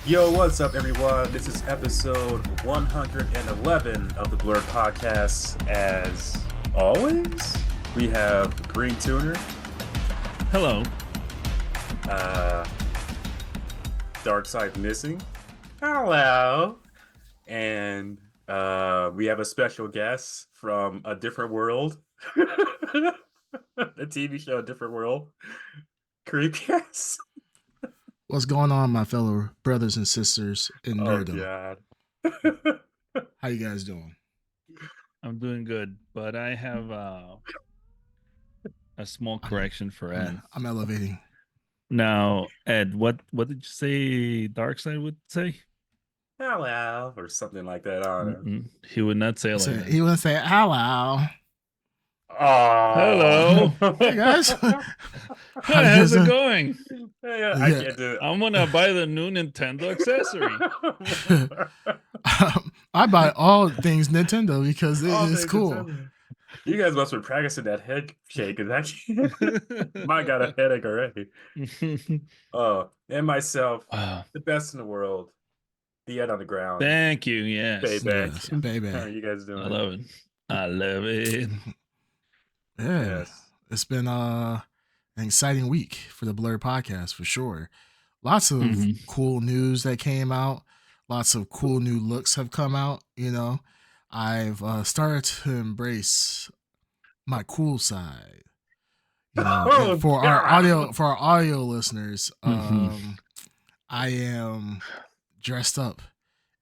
Yo, what's up, everyone? This is episode 111 of the Blrd podcast. As always, we have Green Tuner, Hello. Dark Side Missing, hello, and we have a special guest from a different world, a TV show, A Different World, Creepcast. What's going on, my fellow brothers and sisters in nerddom? God. How you guys doing? I'm doing good, but I have a small correction for Ed. I'm elevating. Now, Ed, what did you say Darkseid would say? Hello, or something like that. I don't know. He would not say like that. He wouldn't say hello. Hello. Hey guys. How's it going? Yeah, I can't do it. I'm gonna buy the new Nintendo accessory. I buy all things Nintendo because it's cool. Nintendo. You guys must be practicing that head shake, because I mine got a headache already. And myself, the best in the world, the Ed on the ground. Thank you. Yes. Payback. Yes, baby. How are you guys doing? I love it. I love it. Yeah. Yes. It's been an exciting week for the Blrd podcast for sure. Lots of cool news that came out. Lots of cool new looks have come out. You know, I've started to embrace my cool side. You know, for our audio listeners, I am dressed up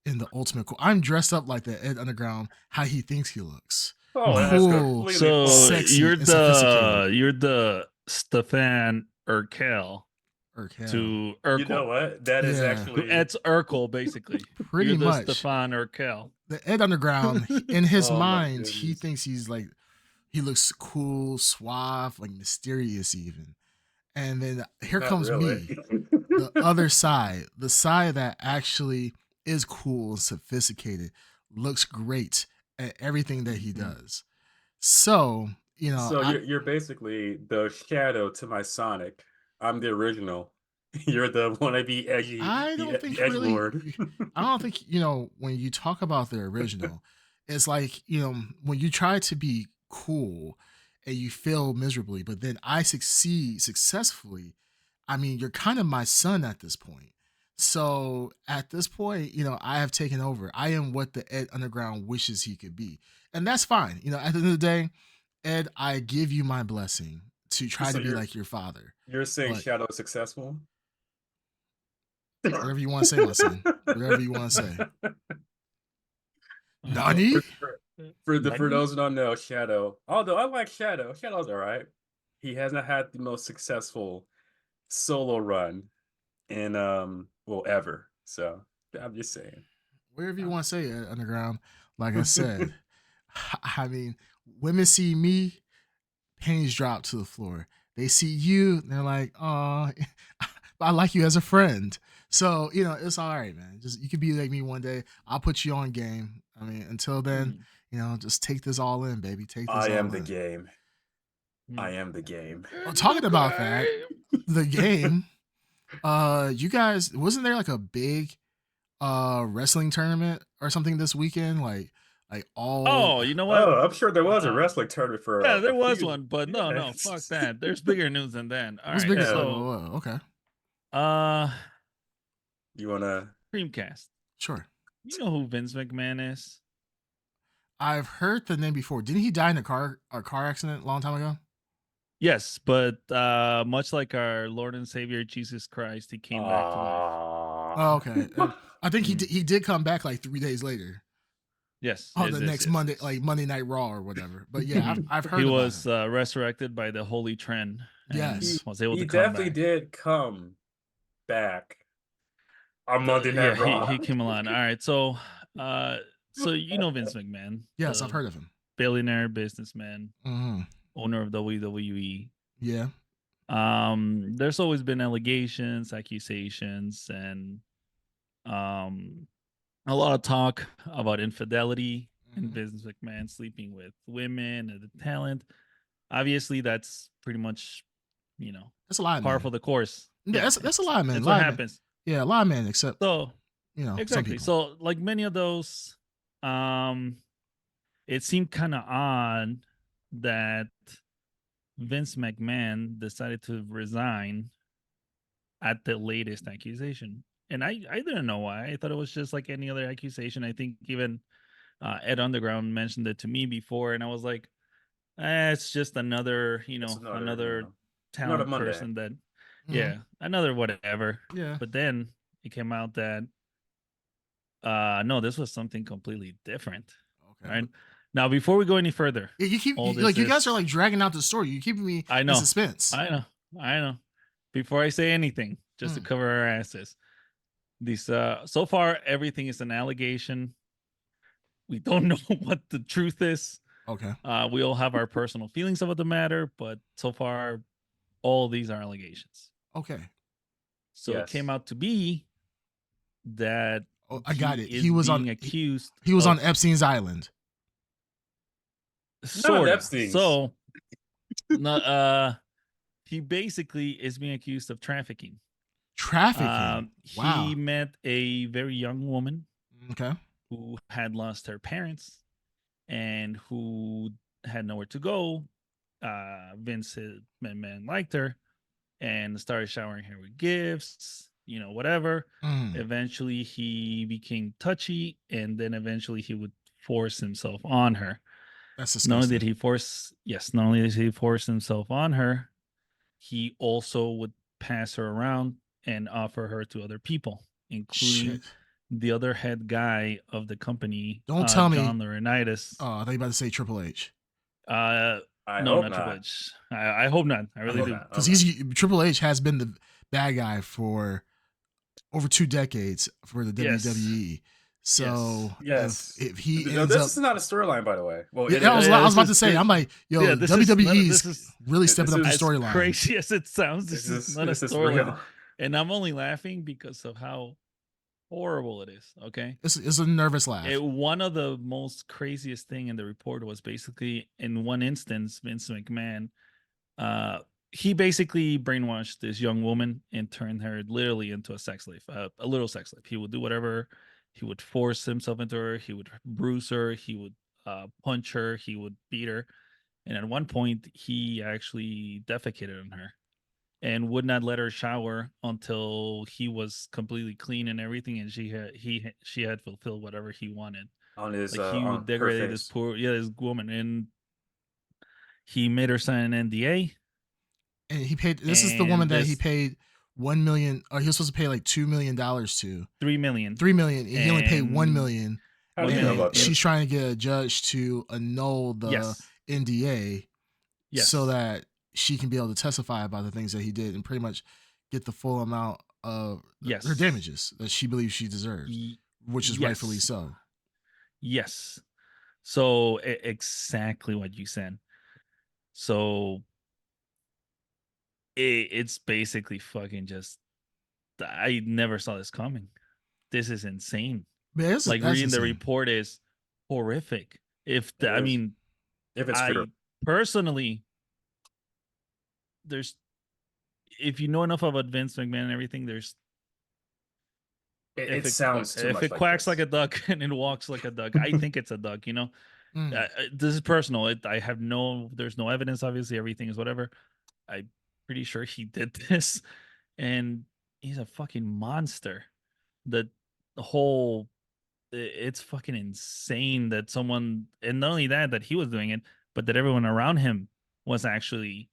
in the ultimate cool. I'm dressed up like the Ed Underground, how he thinks he looks. Cool. So sexy you're and sophisticated. the Stefan Urkel to Urkel. You know what? That is actually Ed's Urkel, basically. Pretty you're much the Stefan Urkel. the Ed Underground. In his Oh, my mind, he goodness. thinks he's like, he looks cool, suave, like mysterious even. And then here Not comes really. me, the other side, the side that actually is cool and sophisticated, looks great at everything that he does. So, you know, So you're basically the shadow to my Sonic. I'm the original. You're the wannabe edgy. I don't the think edge really. lord. I don't think, you know, when you talk about the original, it's like, you know, when you try to be cool and you fail miserably, but then I succeed successfully. I mean, you're kind of my son at this point. So at this point, you know, I have taken over. I am what the Ed Underground wishes he could be. And that's fine. You know, at the end of the day, Ed, I give you my blessing to try So to be you're- like your father. You're saying But- shadow is successful? Whatever you want to say, my son. Whatever you want to say. Nani? For those who don't know, Shadow. Although I like Shadow. Shadow's all right. He hasn't had the most successful solo run in ever. So I'm just saying. Whatever you want to say, Ed Underground. Like I said, I mean, women see me, panties drop to the floor. They see you, and they're like, "Oh, I like you as a friend." So, you know, it's all right, man. Just you could be like me one day. I'll put you on game. I mean, until then, you know, just take this all in, baby. Take this I all am the in. game. I am the game. Well, talking about that, the game. You guys, wasn't there like a big wrestling tournament or something this weekend? Like all. Oh, you know what? Oh, I'm sure there was a wrestling tournament for. Yeah, there was few- one, but no, Yes. fuck that. There's bigger news than that. All What's right, bigger? so Okay, You wanna? Creamcast. sure. You know who Vince McMahon is? I've heard the name before. Didn't he die in a car accident a long time ago? Yes, but much like our Lord and Savior Jesus Christ, he came back to life. Oh, okay. I think he did come back like 3 days later. Yes. Oh, yes, the yes, next yes, Monday, yes. like Monday Night Raw or whatever. But yeah, I've heard. He about was him. resurrected by the Holy Trend. And Yes. was able He to come definitely back. did come back on Monday Night Raw. He came along. All right, so you know Vince McMahon. Yes, the I've heard of him. Billionaire businessman, Hmm. owner of WWE. Yeah. There's always been allegations, accusations, and a lot of talk about infidelity and Vince McMahon sleeping with women and the talent. obviously that's pretty much, That's a lot, par man. for the course. Yeah, that's a lot, man. It's A what lot, man. happens. Yeah, a lot, man. Except So some exactly. people. So like many of those, it seemed kind of odd that Vince McMahon decided to resign at the latest accusation. And I didn't know why. I thought it was just like any other accusation. I think even Ed Underground mentioned it to me before, and I was like, it's just another, another Another talent Monday. person that, Mhm. another whatever. Yeah. But then it came out that, no, this was something completely different. Okay. Right now, before we go any further, Yeah, all this like you guys is, are like dragging out the story. You're keeping me I in know, suspense. I know, I know. Before I say anything, just to Mm. cover our asses, these so far everything is an allegation. We don't know what the truth is. Okay. We all have our personal feelings about the matter, but so far, all these are allegations. Okay. So it came out to be that Oh, I got it. is He was being on. accused. He was on of Epstein's island. sort of. Epstein's. So, he basically is being accused of trafficking. Trafficking. Wow. He met a very young woman Okay. who had lost her parents and who had nowhere to go. Vince McMahon liked her and started showering her with gifts, whatever. Mm. Eventually, he became touchy, and then eventually he would force himself on her. That's Not only disgusting. did he not only did he force himself on her, he also would pass her around and offer her to other people, including Shit. the other head guy of the company, Don't tell John me. Laurinaitis. Oh, I thought you were about to say Triple H. No, not Triple H. I hope not. I really do. Because Triple H has been the bad guy for over 2 decades for the WWE. So if he ends this up, is not a storyline, by the way. Well, I was about to say, I'm like, yo, WWE is really stepping up the storyline. Crazy as it sounds, this is not a storyline, real. and I'm only laughing because of how horrible it is. Okay, it's a nervous laugh. One of the most craziest thing in the report was basically in one instance, Vince McMahon, he basically brainwashed this young woman and turned her literally into a sex slave, a little sex slave. He would do whatever. He would force himself into her. He would bruise her. He would punch her. He would beat her. And at one point, he actually defecated on her and would not let her shower until he was completely clean and everything, and she had fulfilled whatever he wanted. On his he would degrade this this woman, and he made her sign an NDA. And he paid. This is the woman that he paid $1 million, or he was supposed to pay like $2 million to. $3 million. $3 million. And he only paid $1 million. How do you know about she's trying to get a judge to annul the NDA, so that she can be able to testify about the things that he did and pretty much get the full amount of her damages that she believes she deserves, which is rightfully so. Yes. So exactly what you said. So it's basically fucking just, I never saw this coming. This is insane. Man, like reading the report is horrific. If it's true. Personally, if you know enough about Vince McMahon and everything, it sounds too much if it quacks like a duck and it walks like a duck, I think it's a duck. This is personal. There's no evidence. Obviously, everything is whatever. I'm pretty sure he did this, and he's a fucking monster. The whole, it's fucking insane that someone, and not only that he was doing it, but that everyone around him was actually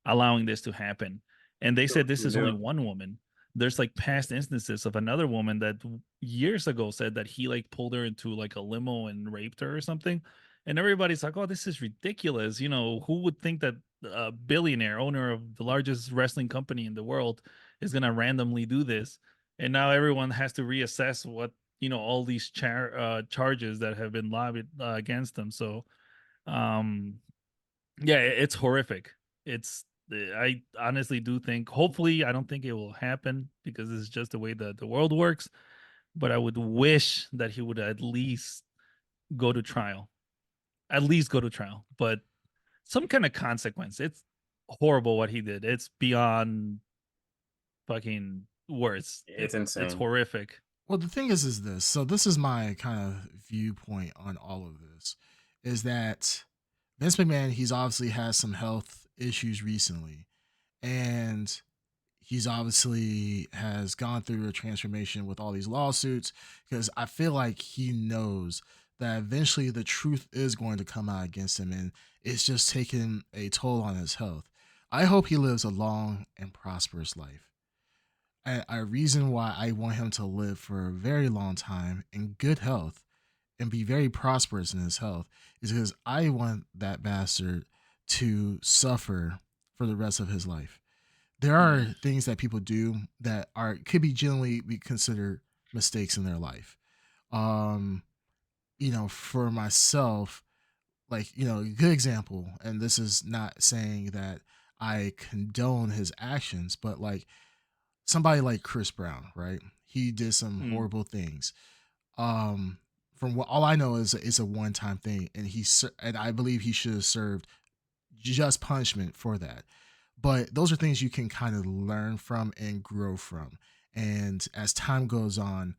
allowing this to happen. And they said this is only one woman. There's like past instances of another woman that years ago said that he like pulled her into like a limo and raped her or something. And everybody's like, oh, this is ridiculous. Who would think that a billionaire owner of the largest wrestling company in the world is going to randomly do this? And now everyone has to reassess what, all these charges that have been lobbied against them. So, it's horrific. I honestly do think, hopefully, I don't think it will happen because this is just the way that the world works. But I would wish that he would at least go to trial. But some kind of consequence. It's horrible what he did. It's beyond fucking words. It's It's insane. horrific. Well, the thing is this. So this is my kind of viewpoint on all of this, is that Vince McMahon, he's obviously has some health issues recently, and he's obviously has gone through a transformation with all these lawsuits, because I feel like he knows that eventually the truth is going to come out against him, and it's just taking a toll on his health. I hope he lives a long and prosperous life. A reason why I want him to live for a very long time in good health and be very prosperous in his health is because I want that bastard to suffer for the rest of his life. There are Yeah. things that people do that are could be generally be considered mistakes in their life. Um, for myself, like, a good example, and this is not saying that I condone his actions, but like somebody like Chris Brown, right? He did some Mm. horrible things. Um, from what all I know is it's a one time thing, and and I believe he should have served just punishment for that. But those are things you can kind of learn from and grow from. And as time goes on,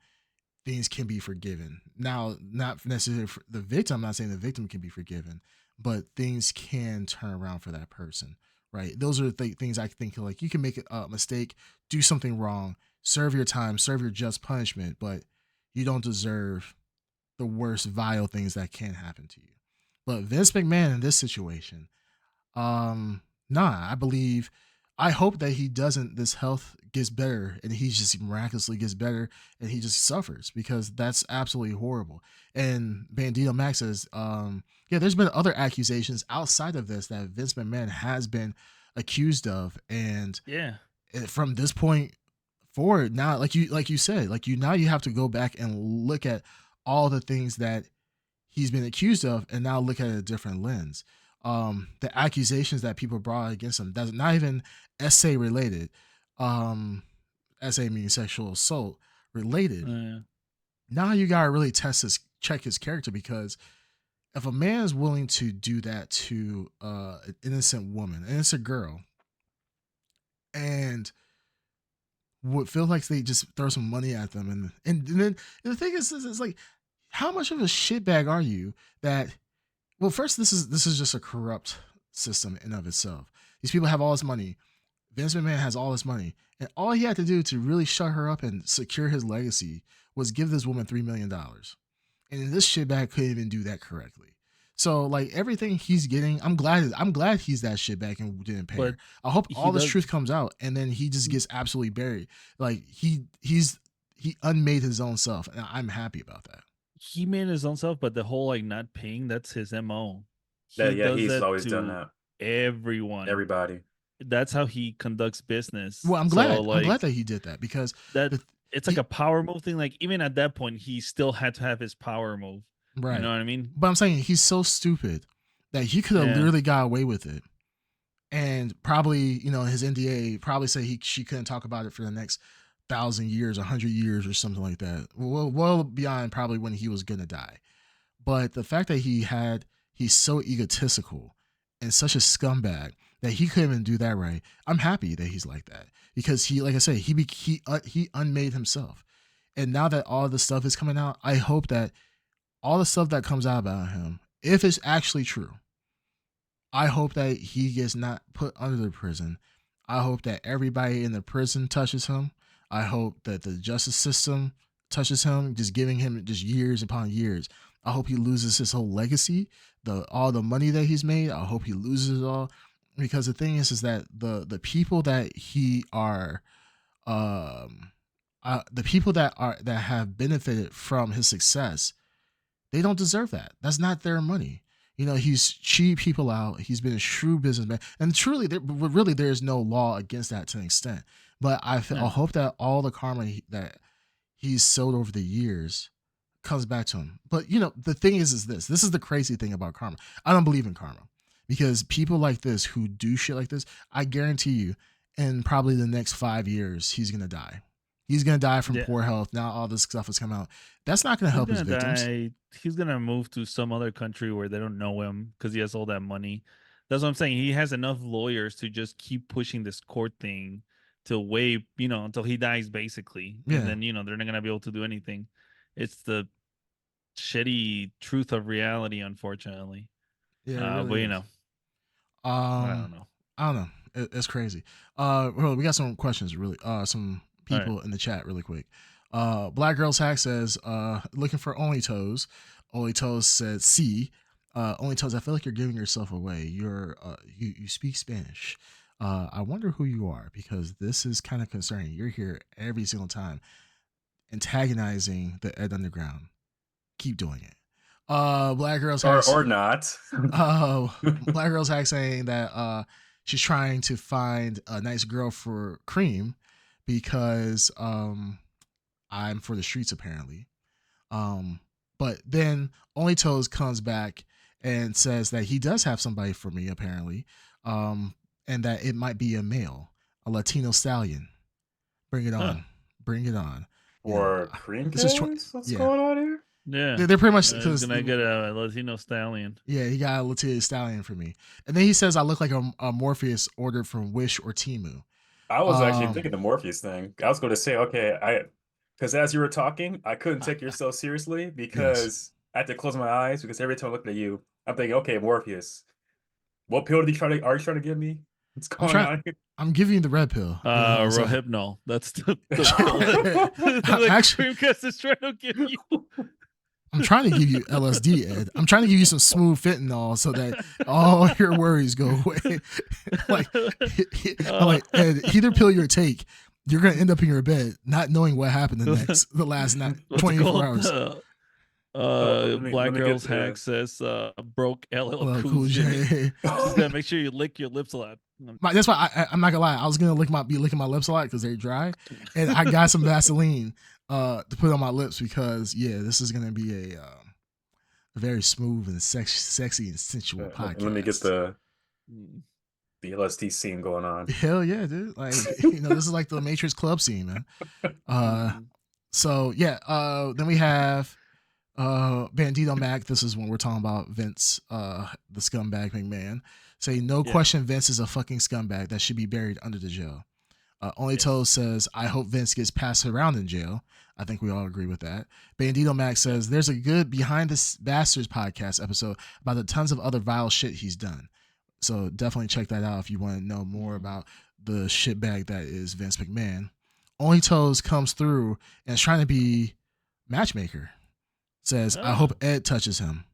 things can be forgiven. Now, not necessarily for the victim. I'm not saying the victim can be forgiven, but things can turn around for that person, right? Those are the things I think, like, you can make a mistake, do something wrong, serve your time, serve your just punishment, but you don't deserve the worst vile things that can happen to you. But Vince McMahon in this situation, um, nah, I hope that he doesn't, this health gets better and he just miraculously gets better and he just suffers, because that's absolutely horrible. And Bandito Max says, yeah, there's been other accusations outside of this that Vince McMahon has been accused of. And Yeah. from this point forward, now, like you said, now you have to go back and look at all the things that he's been accused of and now look at a different lens. The accusations that people brought against him, that's not even SA related. SA meaning sexual assault related. Now you gotta really check his character, because if a man is willing to do that to an innocent woman, an innocent girl, and would feel like they just throw some money at them, and then the thing is, it's like, how much of a shitbag are you that, well, first, this is just a corrupt system in of itself. These people have all this money. Vince McMahon has all this money, and all he had to do to really shut her up and secure his legacy was give this woman $3 million. And this shitbag couldn't even do that correctly. So, like, everything he's getting, I'm glad he's that shitbag and didn't pay her. I hope all this truth comes out, and then he just gets absolutely buried. Like, he unmade his own self, and I'm happy about that. He made his own self, but the whole like not paying, that's his MO. He's always done that. Everyone. Everybody. That's how he conducts business. Well, I'm glad. I'm glad that he did that, because it's like a power move thing. Like, even at that point, he still had to have his power move. Right. You know what I mean? But I'm saying he's so stupid that he could have literally got away with it. And probably, his NDA probably said she couldn't talk about it for the next 1,000 years, 100 years, or something like that. Well beyond probably when he was going to die. But the fact that he's so egotistical and such a scumbag that he couldn't even do that right. I'm happy that he's like that, because he, like I said, he unmade himself. And now that all the stuff is coming out, I hope that all the stuff that comes out about him, if it's actually true, I hope that he gets not put under the prison. I hope that everybody in the prison touches him. I hope that the justice system touches him, just giving him just years upon years. I hope he loses his whole legacy, all the money that he's made. I hope he loses it all, because the thing is that the people that the people that have benefited from his success, they don't deserve that. That's not their money. He's cheated people out. He's been a shrewd businessman, and truly, really, there's no law against that to an extent. But I hope that all the karma that he's sowed over the years comes back to him. But the thing is this is the crazy thing about karma. I don't believe in karma, because people like this who do shit like this, I guarantee you, in probably the next 5 years, he's gonna die. He's gonna die from poor health. Now all this stuff has come out. That's not gonna help his victims. He's gonna move to some other country where they don't know him because he has all that money. That's what I'm saying. He has enough lawyers to just keep pushing this court thing till way, until he dies, basically. Yeah. And then, they're not gonna be able to do anything. It's the shitty truth of reality, unfortunately. Yeah, it But really is. I don't know. I don't know. It's crazy. Well, we got some questions, really. Some people in the chat, really quick. Black Girls Hack says, looking for Only Toes. Only Toes said, C. Only Toes, I feel like you're giving yourself away. You speak Spanish. I wonder who you are, because this is kind of concerning. You're here every single time antagonizing the Ed Underground. Keep doing it. Black Girls Hack or not. Black Girls Hack saying that she's trying to find a nice girl for Cream because I'm for the streets, apparently. But then Only Toes comes back and says that he does have somebody for me, apparently, and that it might be a male, a Latino stallion. Bring it on. Bring it on. Or Cream this is what's going on here? Yeah, they're pretty much because gonna get a Latino stallion. Yeah, he got a Latino stallion for me, and then he says I look like a Morpheus ordered from Wish or Temu. I was actually thinking the Morpheus thing. I was going to say, okay, because as you were talking, I couldn't take yourself seriously because I had to close my eyes because every time I looked at you, I'm thinking, okay, Morpheus. What pill are you trying to give me? What's going on? I'm giving you the red pill. Rohypnol. That's the pill that actually, Creamcast is trying to give you. I'm trying to give you LSD, Ed. I'm trying to give you some smooth fentanyl so that all your worries go away. like Ed, either pill you take, you're gonna end up in your bed not knowing what happened the last 24 hours. Black Girls Hack says broke LL Cool J. Just gotta make sure you lick your lips a lot. That's why I'm not gonna lie. I was gonna be licking my lips a lot because they're dry, and I got some Vaseline to put on my lips because this is gonna be a very smooth and sexy and sensual podcast. Let me get the LSD scene going on. Hell yeah, dude! Like this is like the Matrix Club scene, man. So yeah, then we have Bandito Mac. This is when we're talking about Vince, the scumbag McMahon. Say no question, Vince is a fucking scumbag that should be buried under the jail. Only Toes says, I hope Vince gets passed around in jail. I think we all agree with that. Bandito Max says, there's a good Behind the Bastards podcast episode about the tons of other vile shit he's done. So definitely check that out if you want to know more about the shitbag that is Vince McMahon. Only Toes comes through and is trying to be matchmaker. Says, I hope Ed touches him.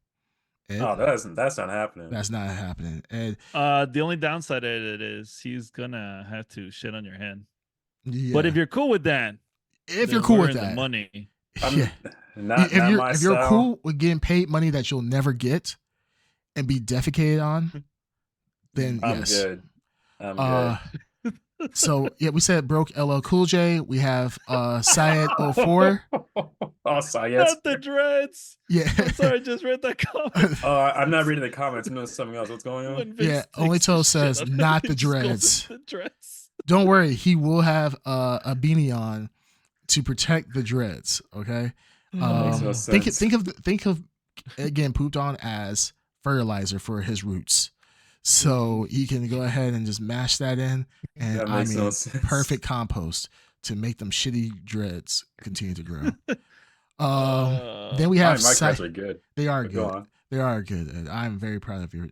Ed? Oh, that's not happening. That's not happening. Ed, the only downside of it is he's gonna have to shit on your head. Yeah. But if you're cool with that, if you're cool with that, the money. If you're cool with getting paid money that you'll never get and be defecated on, then I'm yes. good. I'm good. So yeah, we said broke LL Cool J. We have Syed 04. Oh, Syed. Not the dreads. Yeah. I'm sorry, I just read that comment. I'm not reading the comments. I'm doing something else. What's going on? Yeah, Only Toe says not the dreads. Don't worry, he will have a beanie on to protect the dreads. Okay. Makes no sense. Think of again pooped on as fertilizer for his roots. So he can go ahead and just mash that in, and perfect compost to make them shitty dreads continue to grow. Then we have my dreads are good. They are good. They are good. And I'm very proud of your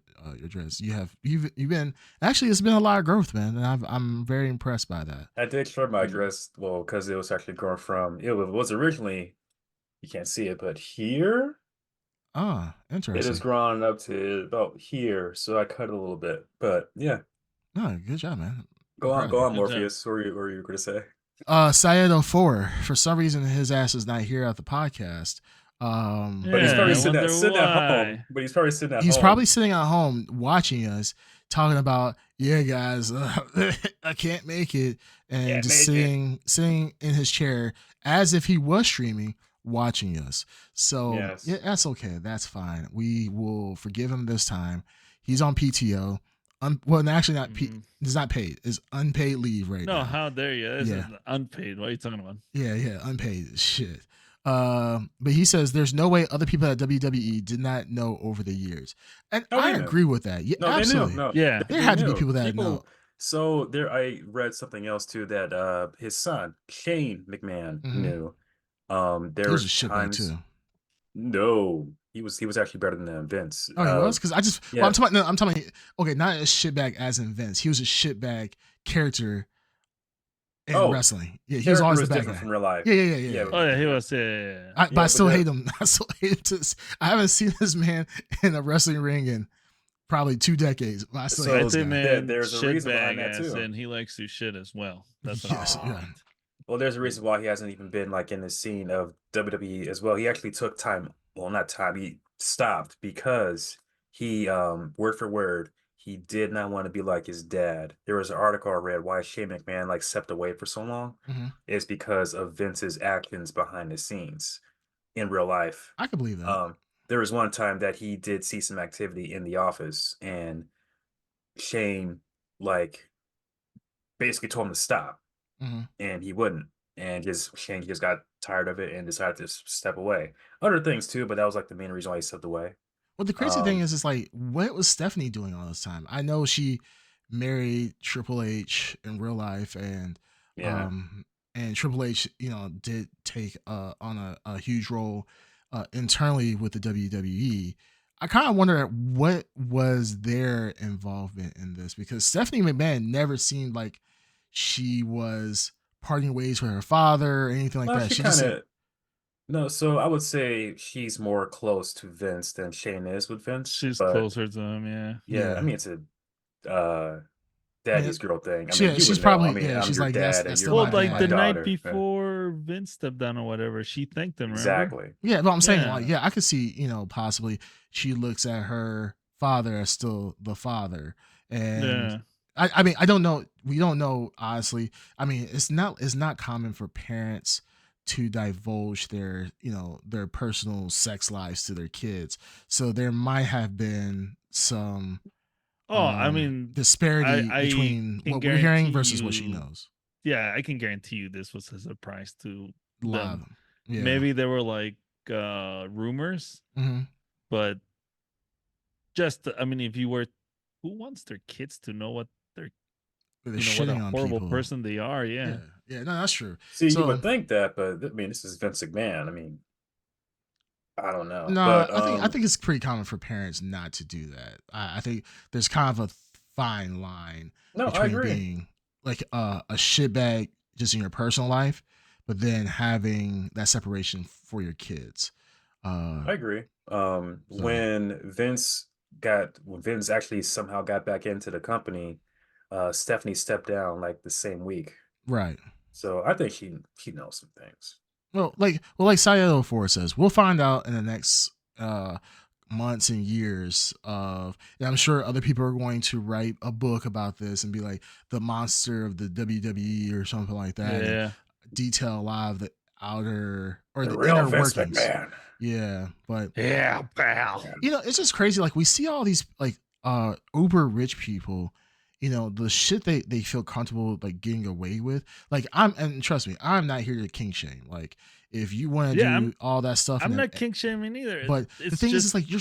dreads. You've been actually, it's been a lot of growth, man, and I'm very impressed by that. I did trim my dress because it was actually growing from it was originally, you can't see it, but here. Ah, interesting. It has grown up to about here, so I cut it a little bit. But yeah. No, good job, man. Go on, Morpheus. What were you going to say? Syed 04, for some reason his ass is not here at the podcast. But he's probably sitting at home. But he's probably sitting at home. He's probably sitting at home watching us, talking about, yeah, guys, I can't make it, and just sitting in his chair as if he was streaming, watching us. So yeah, that's okay. That's fine. We will forgive him this time. He's on PTO. Well, actually, not it's not paid. It's unpaid leave right now. No, how dare you? This is unpaid. What are you talking about? Yeah, unpaid. Shit. But he says there's no way other people at WWE did not know over the years, and Oh, I they knew. agree with that. Yeah, No, they knew. absolutely. No, Yeah. There they had to be knew. people that know. People. So there, I read something else too that his son Shane McMahon knew. He There was was a shitbag times. too. No, he was actually better than Vince. Oh, he was? Because I just Yeah. well, I'm talking okay, not a shitbag as in Vince. He was a shitbag character in wrestling. Yeah, he was always the bad different guy. from real life. Yeah. Oh yeah, he was. Yeah. But I still hate him. I still hate him. I haven't seen this man in a wrestling ring in probably 2 decades. But I still hate I this think, guy. man, there's a shit reason behind bag that ass, too. and he likes to shit as well. That's Yes, what yeah. Well, there's a reason why he hasn't even been like in the scene of WWE as well. He actually took time. Well, not time. He stopped because he, word for word, he did not want to be like his dad. There was an article I read why Shane McMahon like stepped away for so long. Is because of Vince's actions behind the scenes in real life. I can believe that. There was one time that he did see some activity in the office, and Shane like basically told him to stop. And he wouldn't, and Shane just got tired of it and decided to step away. Other things too, but that was like the main reason why he stepped away. Well, the crazy thing is, it's like, what was Stephanie doing all this time? I know she married Triple H in real life, and and Triple H, did take on a huge role internally with the WWE. I kind of wonder what was their involvement in this, because Stephanie McMahon never seemed like she was parting ways with her father or anything like that. She kind of no. So I would say she's more close to Vince than Shane is with Vince. She's closer to him, yeah. Yeah, I mean, it's a daddy's girl thing. I mean, she's probably I'm she's your like dad, that's still well, my like dad. the night before Vince stepped down or whatever, she thanked him. Exactly. Remember? Yeah, but I'm saying like, I could see, possibly she looks at her father as still the father, and I mean, I don't know. We don't know, honestly. I mean, it's not common for parents to divulge their their personal sex lives to their kids, so there might have been some I mean, disparity between what we're hearing versus what she knows. Yeah, I can guarantee you this was a surprise to a lot of them. Yeah. Maybe there were like rumors, but just I mean, if you were, who wants their kids to know what they're what a horrible person they are? Yeah, no, that's true. See, you would think that, but I mean, this is Vince McMahon. I mean, I don't know. No, but, I think it's pretty common for parents not to do that. I think there's kind of a fine line between being like a shitbag just in your personal life, but then having that separation for your kids. I agree. When Vince actually somehow got back into the company, Stephanie stepped down like the same week. Right. So I think she knows some things. Well, like Sayo 4 says, we'll find out in the next months and years and I'm sure other people are going to write a book about this and be like the monster of the WWE or something like that. Yeah. And detail a lot of the outer or the real inner Vince workings. McMahon. Yeah, but pal. It's just crazy. Like we see all these like uber rich people, the shit they feel comfortable like getting away with. Like and trust me, I'm not here to kink shame. Like if you want to do all that stuff, I'm not kink shaming either. But the thing is, it's like you're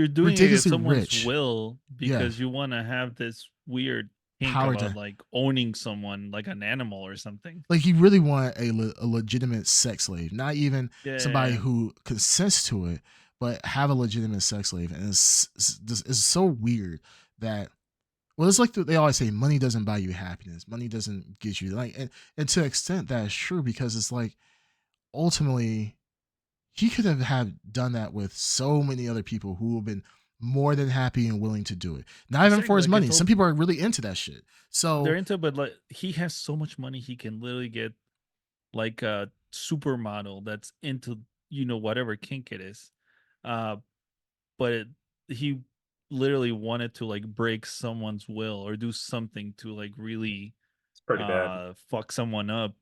doing ridiculously it at someone's rich will because you want to have this weird power about like owning someone like an animal or something. Like you really want a legitimate sex slave, not even somebody who consents to it, but have a legitimate sex slave. And it's so weird that. Well, it's like they always say, money doesn't buy you happiness. Money doesn't get you like, and to an extent that is true, because it's like ultimately he could have done that with so many other people who have been more than happy and willing to do it. Not even for his money. Some people are really into that shit. So they're into it, but like he has so much money, he can literally get like a supermodel that's into whatever kink it is. But he literally wanted to like break someone's will or do something to like really it's pretty bad. Fuck someone up.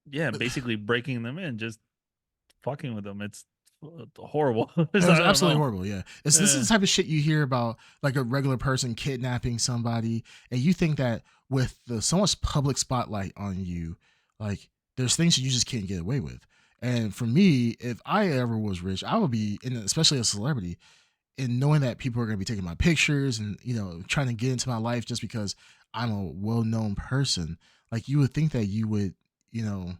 Basically breaking them in, just fucking with them. It's horrible. It's absolutely horrible. Yeah. This is the type of shit you hear about, like a regular person kidnapping somebody, and you think that with so much public spotlight on you, like there's things you just can't get away with. And for me, if I ever was rich, I would be, and especially a celebrity, and knowing that people are going to be taking my pictures and trying to get into my life just because I'm a well-known person. Like you would think that you would, you know,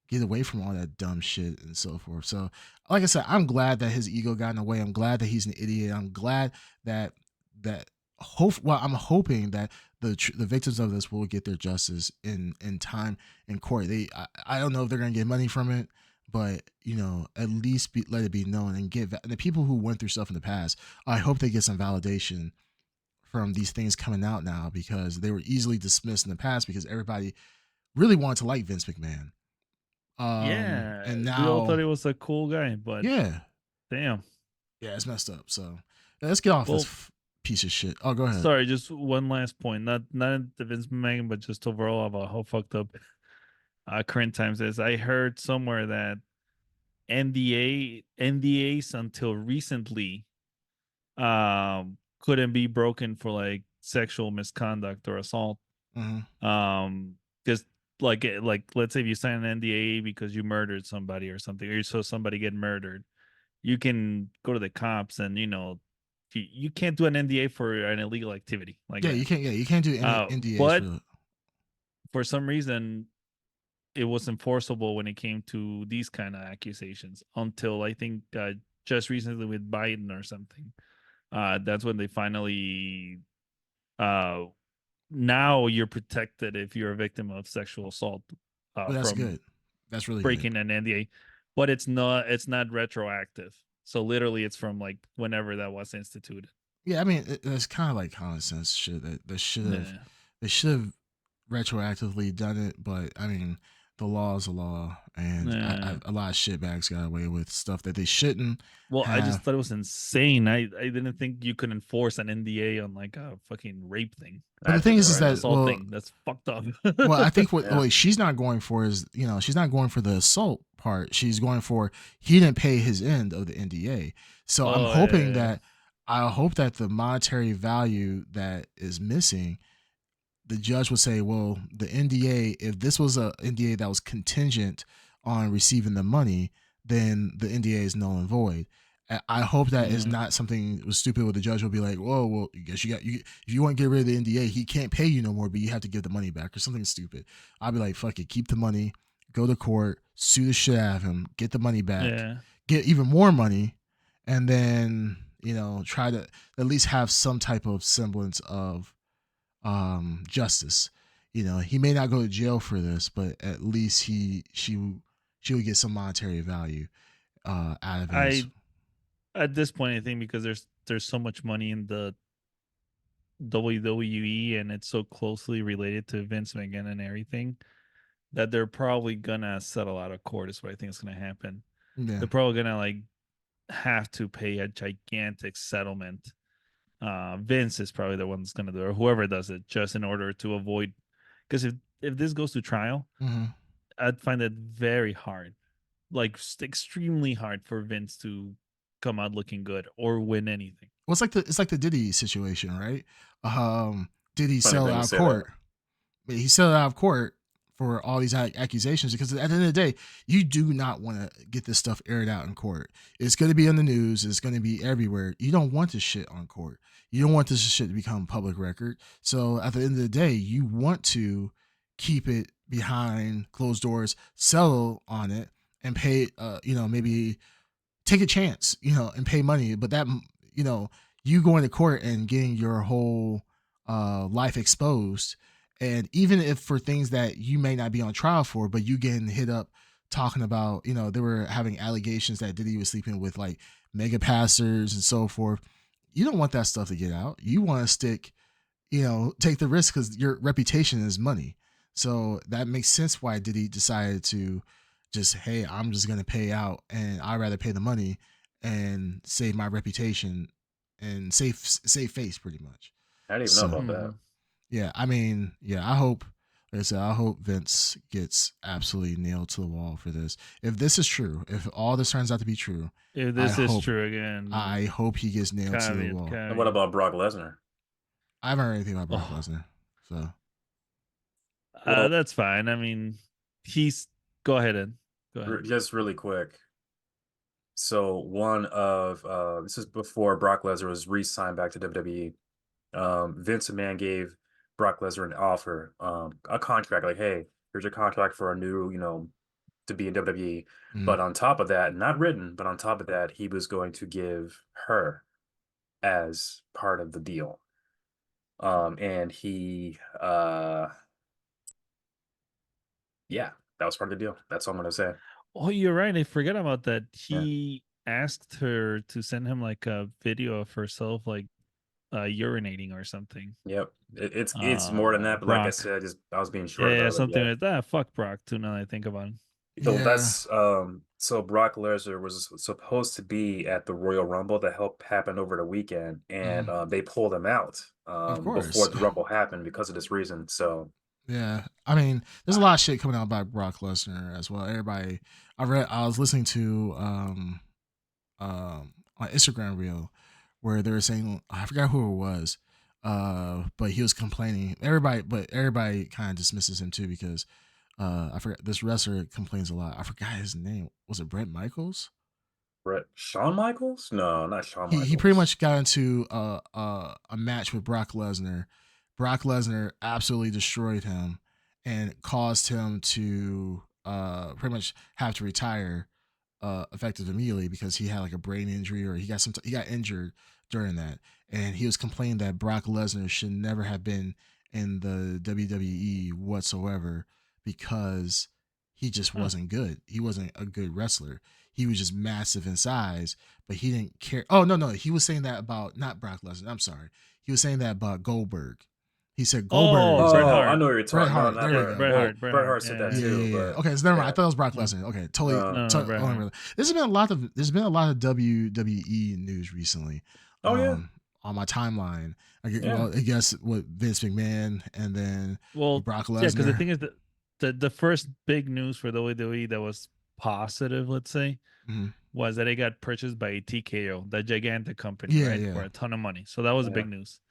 get away from all that dumb shit and so forth. So, like I said, I'm glad that his ego got in the way. I'm glad that he's an idiot. I'm glad that that I'm hoping that the victims of this will get their justice in time in court. I don't know if they're gonna get money from it, but at least let it be known and the people who went through stuff in the past. I hope they get some validation from these things coming out now, because they were easily dismissed in the past because everybody really wanted to like Vince McMahon. Yeah, And we all thought now, he was a cool guy, but yeah, damn. yeah, it's messed up. So let's get off Well, this piece of shit. Oh, go ahead. sorry, just one last point. Not the Vince McMahon, but just overall about how fucked up current times is. I heard somewhere that NDAs until recently couldn't be broken for like sexual misconduct or assault. Because like let's say if you sign an NDA because you murdered somebody or something, or you saw somebody get murdered, you can go to the cops and you can't do an NDA for an illegal activity like Yeah, that. you can't do any NDAs But for for some reason it was enforceable when it came to these kind of accusations until I think just recently with Biden or something. That's when they finally now you're protected if you're a victim of sexual assault Well, that's from good. That's really good. breaking an NDA, but it's not retroactive. So literally it's from like whenever that was instituted. Yeah, I mean, it's kind of like common sense shit that they should have retroactively done it, but I mean, the law is a law, and a lot of shitbags got away with stuff that they shouldn't. Well, have. I just thought it was insane. I didn't think you could enforce an NDA on like a fucking rape thing. But the thing is that assault thing that's fucked up. Well, I think what she's not going for is, she's not going for the assault part. She's going for he didn't pay his end of the NDA. So I'm hoping that I hope that the monetary value that is missing, the judge will say, well, the NDA, if this was a NDA that was contingent on receiving the money, then the NDA is null and void. I hope that is not something that was stupid where the judge will be like, whoa, well, I guess if you want to get rid of the NDA, he can't pay you no more, but you have to give the money back or something stupid. I'll be like, fuck it, keep the money, go to court, sue the shit out of him, get the money back, get even more money, and then, try to at least have some type of semblance of justice. He may not go to jail for this, but at least she would get some monetary value out of it. At this point, I think because there's so much money in the WWE and it's so closely related to Vince McMahon and everything, that they're probably gonna settle out of court is what I think is gonna happen. Yeah. They're probably gonna like have to pay a gigantic settlement. Vince is probably the one that's gonna do it, or whoever does it, just in order to avoid, because if this goes to trial, I'd find it very hard, like extremely hard for Vince to come out looking good or win anything. Well, it's like the Diddy situation, right? Diddy settled out of court. He settled out of court for all these accusations because at the end of the day, you do not want to get this stuff aired out in court. It's going to be on the news. It's going to be everywhere. You don't want this shit on court. You don't want this shit to become public record. So at the end of the day, you want to keep it behind closed doors, settle on it, and pay, maybe take a chance, and pay money. But that, you going to court and getting your whole life exposed, and even if for things that you may not be on trial for, but you getting hit up talking about, they were having allegations that Diddy was sleeping with like mega pastors and so forth. You don't want that stuff to get out. You want to stick, take the risk because your reputation is money. So that makes sense why Diddy decided to just, hey, I'm just going to pay out, and I'd rather pay the money and save my reputation and save face pretty much. I didn't even know about that. Yeah, I mean, I hope, like I said, I hope Vince gets absolutely nailed to the wall for this. If this is true, if all this turns out to be true, if this is true again, I hope he gets nailed to the wall. And what about Brock Lesnar? I haven't heard anything about Brock Lesnar, so that's fine. I mean, he's Go ahead, Ed. Go ahead. Just really quick. So one of this is before Brock Lesnar was re-signed back to WWE. Vince McMahon gave Brock Lesnar an offer, a contract, like, hey, here's your contract for a new, to be in WWE. But on top of that, not written, but on top of that, he was going to give her as part of the deal. And he yeah, that was part of the deal. That's all I'm gonna say. Oh, you're right. I forget about that. Yeah. He asked her to send him like a video of herself like urinating or something. Yep. It's more than that, but like I Brock. said, I was being short Yeah, about it. something Yeah. like that. Fuck Brock too. Now that I think about it. So Yeah. that's so Brock Lesnar was supposed to be at the Royal Rumble that helped happen over the weekend, and they pulled him out Of before course. the Rumble happened because of this reason. So Yeah, I mean, there's a lot of shit coming out about Brock Lesnar as well. Everybody, I was listening to on Instagram reel where they were saying, I forgot who it was, but he was complaining. Everybody kind of dismisses him too because I forgot, this wrestler complains a lot. I forgot his name. Was it Brett Michaels? Shawn Michaels? No, not Shawn He pretty Michaels. much got into a match with Brock Lesnar. Brock Lesnar absolutely destroyed him and caused him to pretty much have to retire effective immediately because he had like a brain injury or he got injured during that, and he was complaining that Brock Lesnar should never have been in the WWE whatsoever because he just wasn't good. He wasn't a good wrestler. He was just massive in size, but he didn't care. Oh no, he was saying that about not Brock Lesnar. I'm sorry. He was saying that about Goldberg. He said Goldberg. Oh, Bret Oh, Hart. I know what you're talking about. Not There you Bret. go. Bret Well, Hart. Bret Hart said that Yeah. too. But Okay, so never mind. I yeah. thought it was Brock Lesnar. Okay, totally. No. Bret Hart. There's been a lot of WWE news recently. Oh yeah. On my timeline. I Yeah. guess with Vince McMahon and then Well, Brock yeah, because the Lesnar. thing is that the first big news for WWE that was positive, let's say, Mhm. was that it got purchased by TKO, that gigantic company, Yeah, right, yeah. for a ton of money. So that was Yeah. big news.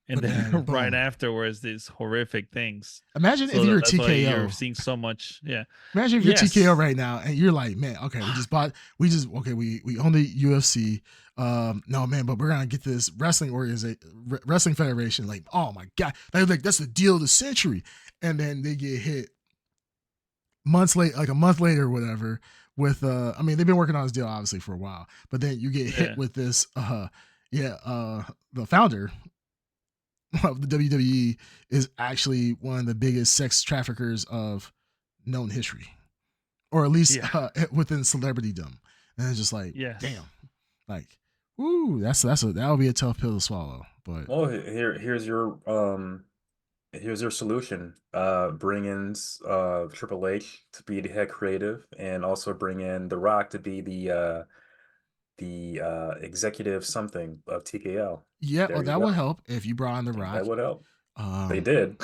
And But then then, right boom. afterwards, these horrific things. Imagine if So you're that's why you're TKO. seeing so much. Yeah. Imagine if you're Yes. TKO right now and you're like, man, okay, we own the UFC. No man, but we're gonna get this wrestling federation. Like, oh my god, like that's the deal of the century. And then they get hit months late, like a month later or whatever. With I mean, they've been working on this deal obviously for a while, but then you get hit with this. The founder of the WWE is actually one of the biggest sex traffickers of known history, or at least within celebritydom. And it's just like, damn, like, ooh, that'll be a tough pill to swallow. But well, here's your solution. Bring in Triple H to be the head creative, and also bring in The Rock to be the executive something of TKO. yeah, There well, you that go. would help if you brought on The Rock. That would help. They Um, did.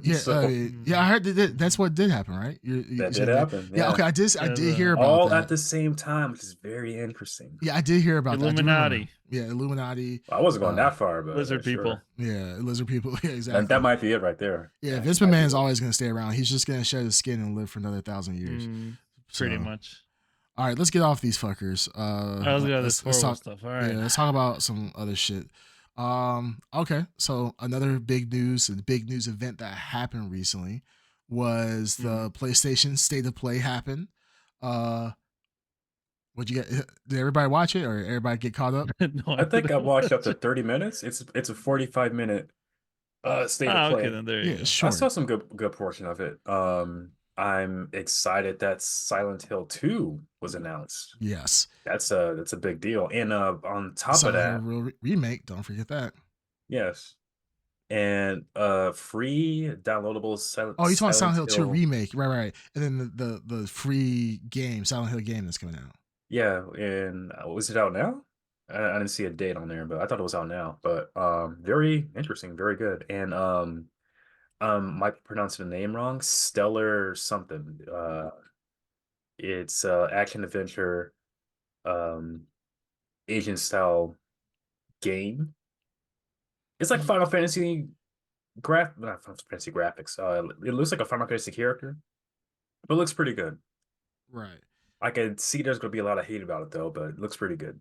yeah, So I heard that's what did happen, right? You that said did happen. Yeah, Yeah. okay, I did hear about all that. at the same time, which is very interesting. Yeah, I did hear about that. I do remember. Illuminati. Yeah, Illuminati. I wasn't going that far, but Lizard people. sure. Yeah, lizard people. Yeah, exactly. That might be it right there. Yeah, Vince McMahon's always going to stay around. He's just going to shed his skin and live for another 1,000 years. Pretty much. All right, let's get off these fuckers. Let's get this horrible stuff. All right. Yeah, let's talk about some other shit. Okay, so another big news event that happened recently was the PlayStation State of Play happen. What'd you get? Did everybody watch it or everybody get caught up? No, I think I watched up to 30 minutes. It's a 45-minute state of play. Okay, then there you go. Sure. I saw some good portion of it. I'm excited that Silent Hill 2 was announced. Yes. That's a big deal. And on top of that, remake, don't forget that. Yes. And free downloadable you talking Silent Hill 2 remake, right. And then the free game, Silent Hill game that's coming out. Yeah, and was it out now? I didn't see a date on there, but I thought it was out now. But very interesting, very good. And might pronounce the name wrong. Stellar something. It's action adventure, Asian style game. It's like Final Fantasy not Final Fantasy graphics. It looks like a Final Fantasy character. But it looks pretty good. Right. I could see there's gonna be a lot of hate about it though, but it looks pretty good.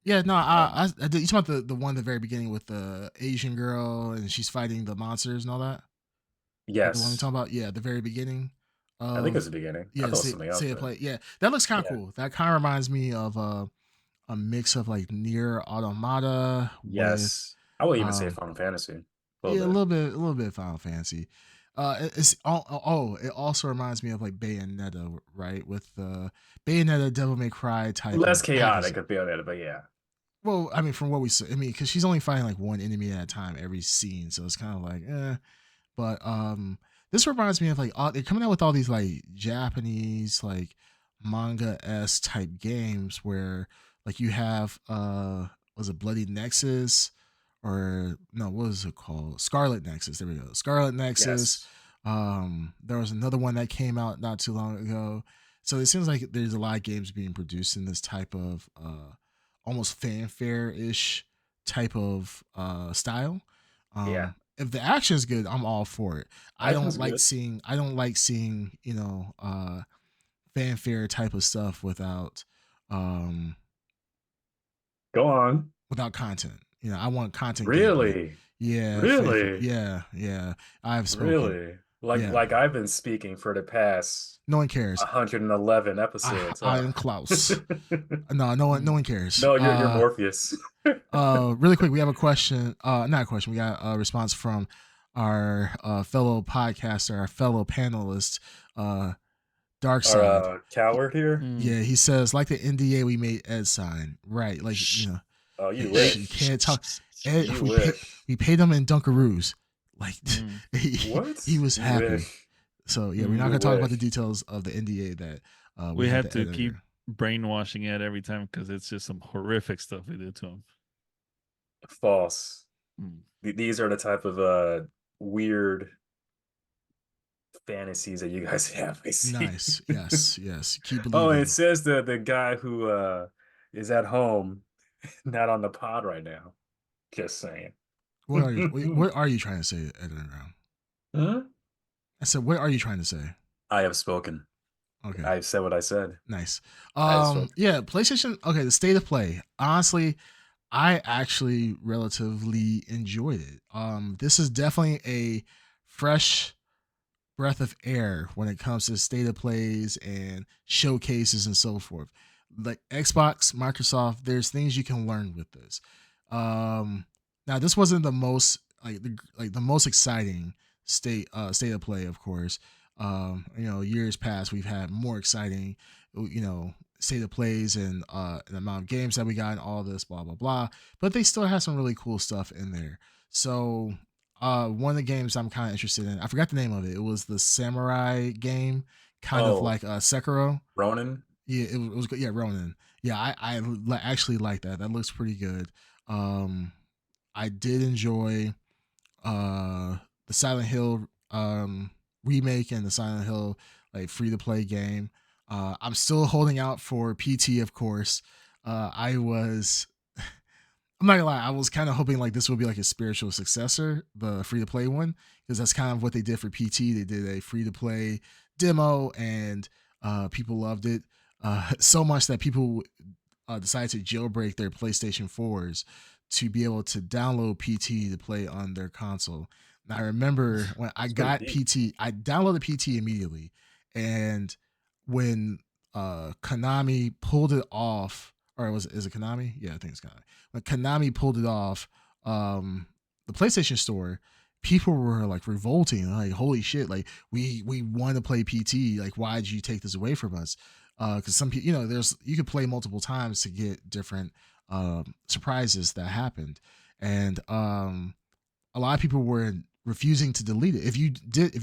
Yeah, no, Um, I did. You talking about the one at the very beginning with the Asian girl and she's fighting the monsters and all that? That the one you're yes, talking about? Yeah, the very beginning I think it was of the beginning. I yeah, thought it was something else, say it but play. Yeah, that looks kind of yeah, cool. That kind of reminds me of a mix of like near automata with yes. I would even say um Final Fantasy a little yeah, bit. a little bit of Final Fantasy. It also reminds me of like Bayonetta, right? With the Bayonetta Devil May Cry type Less of hack and chaotic could be on it, but yeah, well, I mean, from what we saw, I mean, because she's only fighting like one enemy at a time every scene, so it's kind of like, eh. But this reminds me of like they're coming out with all these like Japanese like manga s type games where like you have was it Bloody Nexus or no, what was it called? Scarlet Nexus. There we go. Scarlet Nexus. yes, There was another one that came out not too long ago. So it seems like there's a lot of games being produced in this type of almost fanfare ish type of style. yeah. If the action is good, I'm all for it. Action's good. I don't like seeing, you know, fanfare type of stuff um Go on. without content. You know, I want content gameplay. Really, Yeah, fanfare. really, Yeah, yeah. I've spoken. really. Like Yeah. like I've been speaking for the past No one cares. 111 episodes, I huh? am Klaus. No, no one cares. No, you're Morpheus. Really quick, we have a question. Not a question. We got a response from our fellow podcaster, our fellow panelist, Dark Our Side. coward here. Mm. Yeah, he says like the NDA we made Ed sign. Right, like you know, Oh, you you wish. can't talk. Ed, You wish. we paid him in Dunkaroos. Like Mm. What? he was You happy. wish. So yeah, we're not Mm. You gonna talk about the wish. details of the NDA that we We had had to to edit. keep brainwashing it every time because it's just some horrific stuff we did to him. False. Mm. These are the type of weird fantasies that you guys have, I see. Nice. Yes. Yes. Keep Oh, and it believing. says the guy who is at home, not on the pod right now. Just saying. What are you trying to say, Editor Brown? Huh? I said, what are you trying to say? I have spoken. Okay. I've said what I said. Nice. I have spoken. Yeah, PlayStation. Okay, the state of play. Honestly, I actually relatively enjoyed it. This is definitely a fresh breath of air when it comes to state of plays and showcases and so forth. Like Xbox, Microsoft, there's things you can learn with this. Now this wasn't the most like the most exciting state of play, of course. You know, years past we've had more exciting, you know, state of plays and the amount of games that we got and all this blah blah blah. But they still have some really cool stuff in there. So one of the games I'm kind of interested in, I forgot the name of it. It was the samurai game, kind of Oh, like Sekiro. Ronan? Yeah, it was good. Yeah, Ronin. Yeah, actually like that. That looks pretty good. Um, I did enjoy the Silent Hill remake and the Silent Hill like free to play game. I'm still holding out for PT, of course. I was I'm not gonna lie, I was kind of hoping like this would be like a spiritual successor, the free to play one, because that's kind of what they did for PT. They did a free to play demo, and people loved it so much that people decided to jailbreak their PlayStation 4s to be able to download PT to play on their console. And I remember when I It's pretty got deep. PT, I downloaded PT immediately, and when Konami pulled it off, or is it Konami? Yeah, I think it's Konami. When Konami pulled it off, the PlayStation Store, people were like revolting, like holy shit, like we want to play PT, like why did you take this away from us? Because some people, you know, there's you could play multiple times to get different surprises that happened, and a lot of people were refusing to delete it. If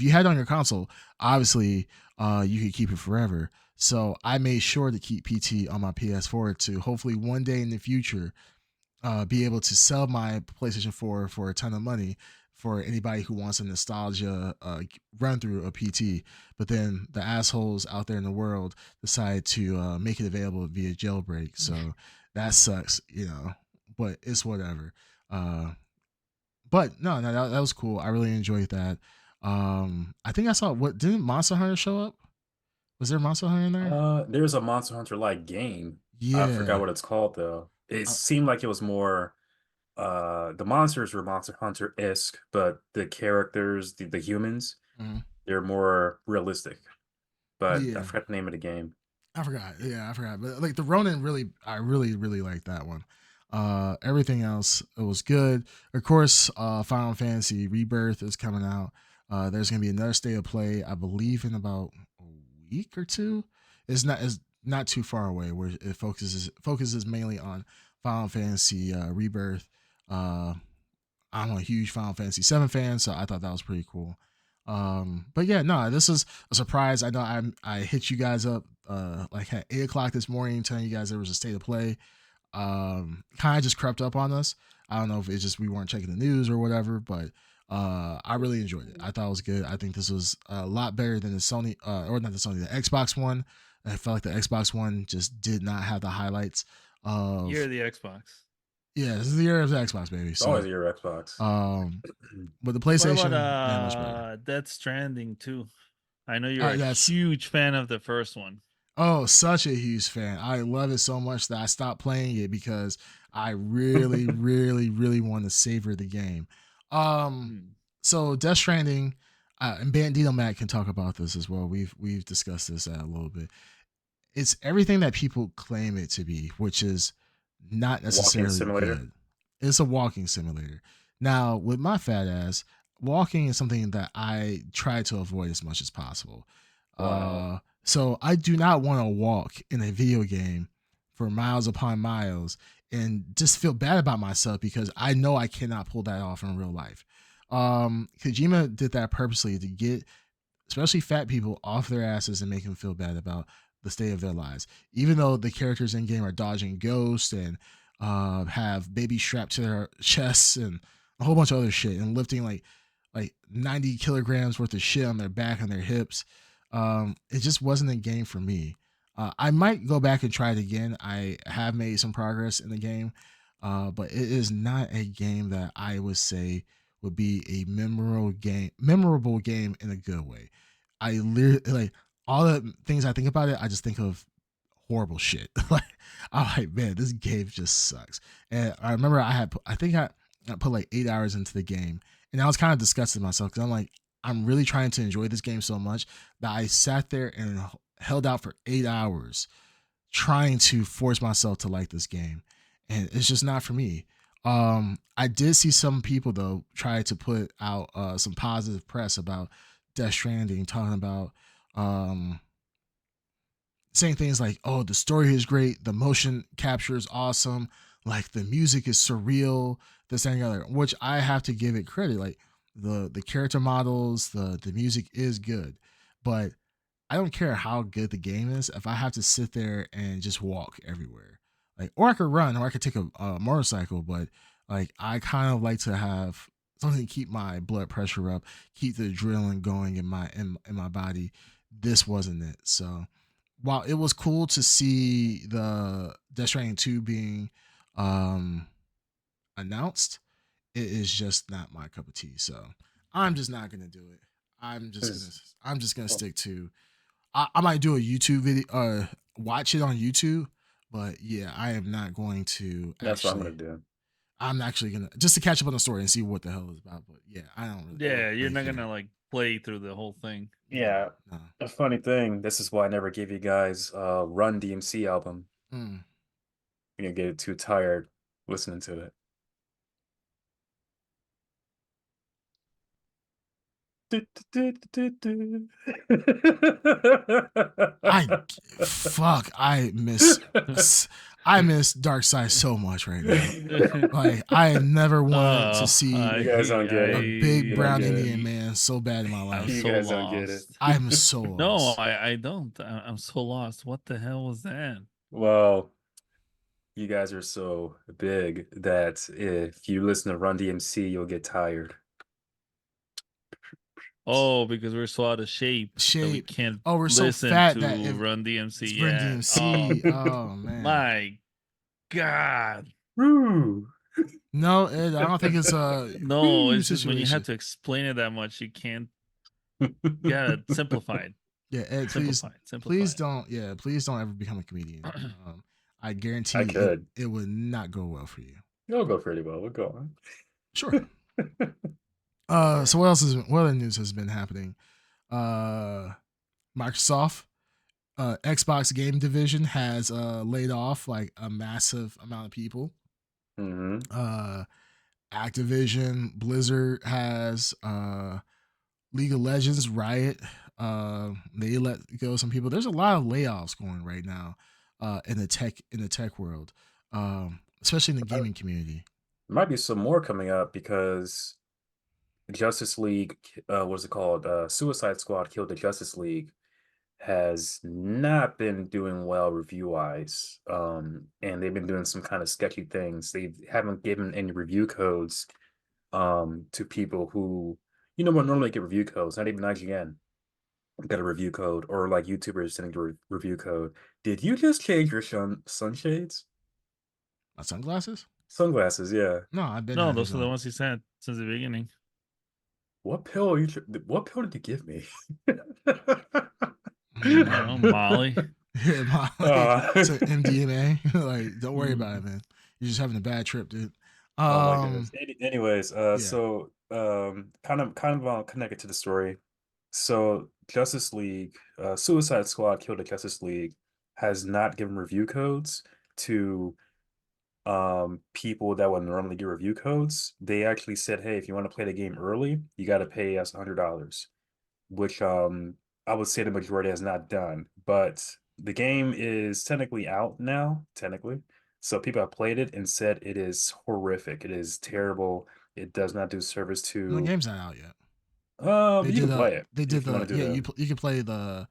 you had it on your console, obviously you could keep it forever. So I made sure to keep PT on my PS4 to hopefully one day in the future be able to sell my PlayStation 4 for a ton of money for anybody who wants a nostalgia run through of PT. But then the assholes out there in the world decide to make it available via jailbreak. So that sucks, you know, but it's whatever. But that was cool. I really enjoyed that. I think I saw what didn't Monster Hunter show up? Was there Monster Hunter in there? There's a Monster Hunter like game. I forgot Yeah. what it's called though. It Uh, seemed like it was more the monsters were Monster Hunter-esque, but the characters, the humans, mhm. they're more realistic. But I Yeah. forgot the name of the game. I forgot. Yeah, I forgot. But like the Ronin, really, I really like that one. Everything else, it was good. Of course, Final Fantasy Rebirth is coming out. There's gonna be another state of play, I believe, in about a week or two. It's not too far away. Where it focuses mainly on Final Fantasy Rebirth. I'm a huge Final Fantasy 7 fan, so I thought that was pretty cool. But yeah, no, this is a surprise. I know I hit you guys up like at 8 o'clock this morning, telling you guys there was a state of play. Kind of just crept up on us. I don't know if it's just we weren't checking the news or whatever, but I really enjoyed it. I thought it was good. I think this was a lot better than the Sony or not the Sony, the Xbox One. I felt like the Xbox One just did not have the highlights of. You're the Xbox. Yeah, this is the year of the Xbox, baby. It's So, always your Xbox. but the What PlayStation, about yeah, much better. Death Stranding 2? I know you're a That's huge fan of the first one. Oh, such a huge fan. I love it so much that I stopped playing it because I really, really want to savor the game. So Death Stranding, and Bandito Matt can talk about this as well. We've discussed this a little bit. It's everything that people claim it to be, which is not necessarily simulator. good. It's a walking simulator. Now, with my fat ass, walking is something that I try to avoid as much as possible. Wow. So I do not want to walk in a video game for miles upon miles and just feel bad about myself because I know I cannot pull that off in real life. Kojima did that purposely to get especially fat people off their asses and make them feel bad about the state of their lives. Even though the characters in game are dodging ghosts and have babies strapped to their chests and a whole bunch of other shit and lifting like 90 kilograms worth of shit on their back and their hips. It just wasn't a game for me. I might go back and try it again. I have made some progress in the game, but it is not a game that I would say would be a memorable game in a good way. I literally like all the things I think about it. I just think of horrible shit. Like I'm like, man, this game just sucks. And I remember I put like 8 hours into the game, and I was kind of disgusted with myself because I'm like, I'm really trying to enjoy this game so much that I sat there and held out for 8 hours trying to force myself to like this game, and it's just not for me. I did see some people though try to put out some positive press about Death Stranding, talking about saying things like, "Oh, the story is great, the motion capture is awesome, like the music is surreal, this and the other." Which I have to give it credit. Like the character models, the music is good, but I don't care how good the game is if I have to sit there and just walk everywhere. Like, or I could run, or I could take a motorcycle, but like I kind of like to have something to keep my blood pressure up, keep the adrenaline going in my body. This wasn't it. So while it was cool to see the Death Stranding 2 being announced, it is just not my cup of tea. So I'm just not gonna do it. I'm just gonna stick to. I might do a YouTube video, watch it on YouTube, but yeah, I am not going to. That's what I'm gonna do. I'm actually gonna just to catch up on the story and see what the hell it's about. But yeah, I don't really. Yeah, you're really not care. gonna like play through the whole thing. Yeah. No. A funny thing, this is why I never gave you guys Run DMC album. Mm. You're gonna get too tired listening to it. I miss Dark Side so much right now. Like I have never wanted to see You guys don't get a it. big You brown don't get it. Indian man so bad in my life. I'm You so guys don't get it. lost. I'm so No, lost. I don't. I'm so lost. What the hell was that? Well, you guys are so big that if you listen to Run DMC, you'll get tired. Oh, because we're so out of shape. That we can't. Oh, we're so listen fat to that Run DMC. it's Yeah. Run DMC. Oh man. My God. Woo. No, I don't think it's a No, it's just when you situation. have to explain it that much, you can't. Yeah, simplified. Yeah, Ed, please, Simplify please it. don't. Yeah, please don't ever become a comedian. I I guarantee could. it would not go well for you. It'll go pretty well. We'll go on. Sure. So what other news has been happening? Microsoft, Xbox game division has laid off like a massive amount of people. Mm-hmm. Activision, Blizzard has League of Legends, Riot. They let go some people. There's a lot of layoffs going right now in the tech world, especially in the gaming community. Might be some more coming up because Justice League, what's it called? Suicide Squad Killed the Justice League has not been doing well review-wise. And they've been doing some kind of sketchy things. They haven't given any review codes to people who, would normally get review codes, not even IGN got a review code, or like YouTubers sending a review code. Did you just change your sunshades? My sunglasses? Sunglasses, yeah. No, I've been No, having those are the them. ones he sent since the beginning. What pill are you? What pill did you give me? I don't know, Molly. Yeah, so MDMA. Like, don't worry about it, man. You're just having a bad trip, dude. Oh my goodness. Anyways, Yeah. so kind of connected to the story. So Justice League, Suicide Squad Killed the Justice League has not given review codes to people that would normally get review codes. They actually said, hey, if you want to play the game early, you got to pay us $100, which I would say the majority has not done. But the game is technically out now, technically. So people have played it and said it is horrific. It is terrible. It does not do service The to game's not out yet. you can play it They did if you want the to do yeah, that. you can play the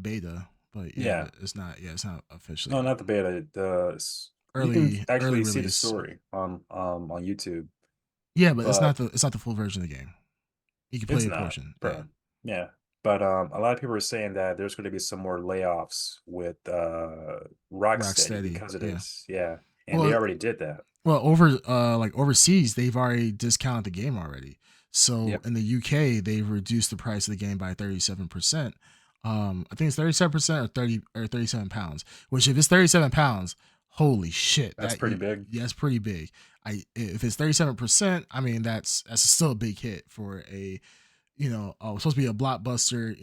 beta, but Yeah. it's not officially No, out. not the beta. You can Early actually see the release. story on YouTube. Yeah, but But it's not the full version of the game. You can play it's a not, portion. Yeah. bro. Yeah. But a lot of people are saying that there's going to be some more layoffs with Rocksteady Rocksteady. because of Yeah. this. Yeah. And they Well, already did that. overseas, they've already discounted the game already. So Yep. in the UK, they've reduced the price of the game by 37%. I think it's 37% or 37 pounds. Which, if it's 37 pounds, holy shit, That's pretty big. Yeah, it's pretty big. If it's 37%, I mean that's still a big hit for a it's supposed to be a blockbuster,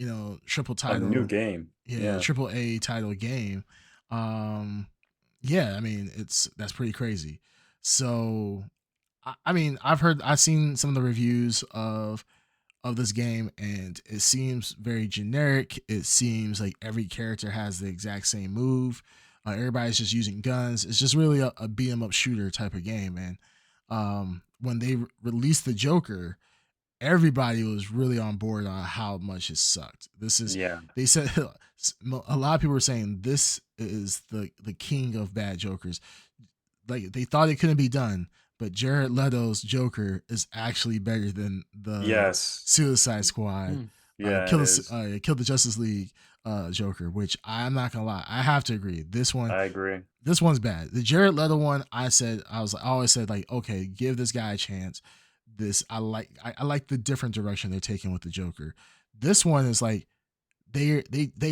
triple A new title, game. yeah, Yeah. triple A title game. Yeah, I mean that's pretty crazy. So, I mean, I've seen some of the reviews of this game, and it seems very generic. It seems like every character has the exact same move. Everybody's just using guns. It's just really a beat 'em up shooter type of game, man. When they released the Joker, everybody was really on board on how much it sucked. Yeah. They said a lot of people were saying this is the king of bad Jokers. Like, they thought it couldn't be done, but Jared Leto's Joker is actually better than the Yes. Suicide Squad, Yeah, it is. Kill the Justice League Joker, which I'm not gonna lie, I have to agree. I agree. This one's bad. The Jared Leto one, I always said, like, okay, give this guy a chance. I like the different direction they're taking with the Joker. This one is like they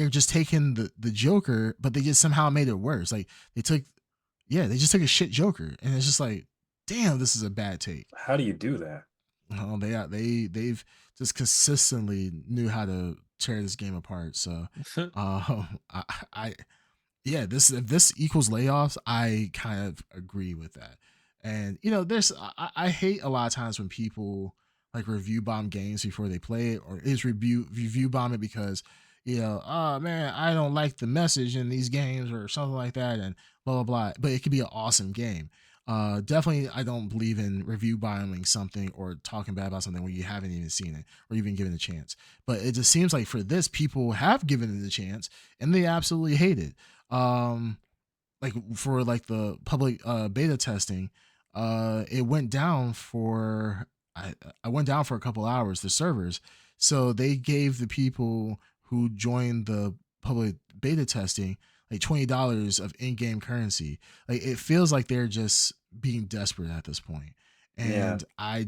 are just taking the Joker, but they just somehow made it worse. Like, they just took a shit Joker, and it's just like, damn, this is a bad take. How do you do that? Oh, they've just consistently knew how to tear this game apart. So, I yeah, if this equals layoffs, I kind of agree with that. And I hate a lot of times when people like review bomb games before they play it, or is review bomb it because oh man, I don't like the message in these games or something like that, and blah blah blah. But it could be an awesome game. Definitely, I don't believe in review bombing something or talking bad about something when you haven't even seen it or even given a chance. But it just seems like for this, people have given it a chance and they absolutely hate it. Like, for like the public beta testing, it went down for I went down for a couple hours, the servers. So they gave the people who joined the public beta testing like $20 of in-game currency. Like, it feels like they're just being desperate at this point. Yeah. And I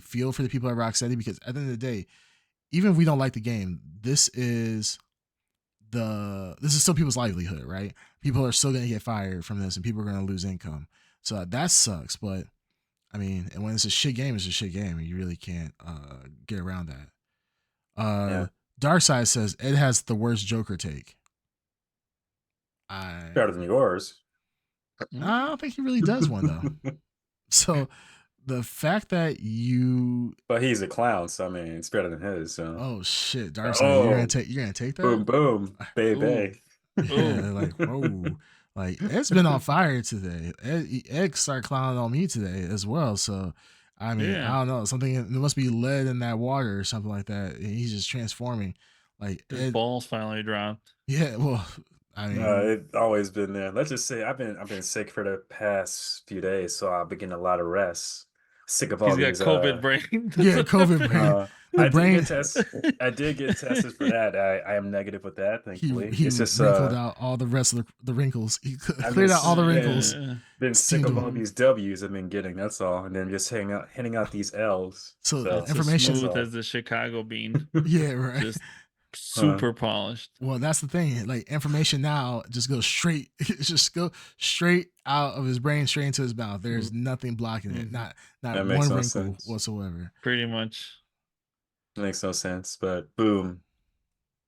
feel for the people at Rocksteady, because at the end of the day, even if we don't like the game, this is still people's livelihood, right? People are still gonna get fired from this, and people are gonna lose income. So that sucks. But I mean, and when it's a shit game, it's a shit game, and you really can't get around that. Yeah. Darkside says Ed has the worst Joker take. I Better than yours. don't think he really does one though. So the fact that you But he's a clown, so I mean, it's better than his. So. oh shit, Darkside, Oh, you're gonna take that? boom, boom, Ooh. baby. Yeah, like whoa, like Ed's been on fire today. Ed started clowning on me today as well. So I mean, Yeah. I don't know, something there must be lead in that water or something like that, and he's just transforming. Like His Ed, balls finally dropped. yeah. Well, I mean, It's always been there. Let's just say I've been sick for the past few days, so I've been getting a lot of rest. Sick of all He's got these. COVID brain. yeah, COVID brain. The I did brain. get tests. I did get tested for that. I am negative with that. Thankfully, He it's just wrinkled out all the rest of the wrinkles. He I've cleared been out all the been, wrinkles. been sick Seemed of to all these W's I've been getting. That's all, and then just handing out these L's. So That's as information- smooth as the Chicago bean. yeah, right. Just super polished. Well, that's the thing. Like information now just goes straight, just go straight out of his brain, straight into his mouth. There's nothing blocking it. Not That one makes no wrinkle sense. whatsoever. Pretty much. Makes no sense. But boom,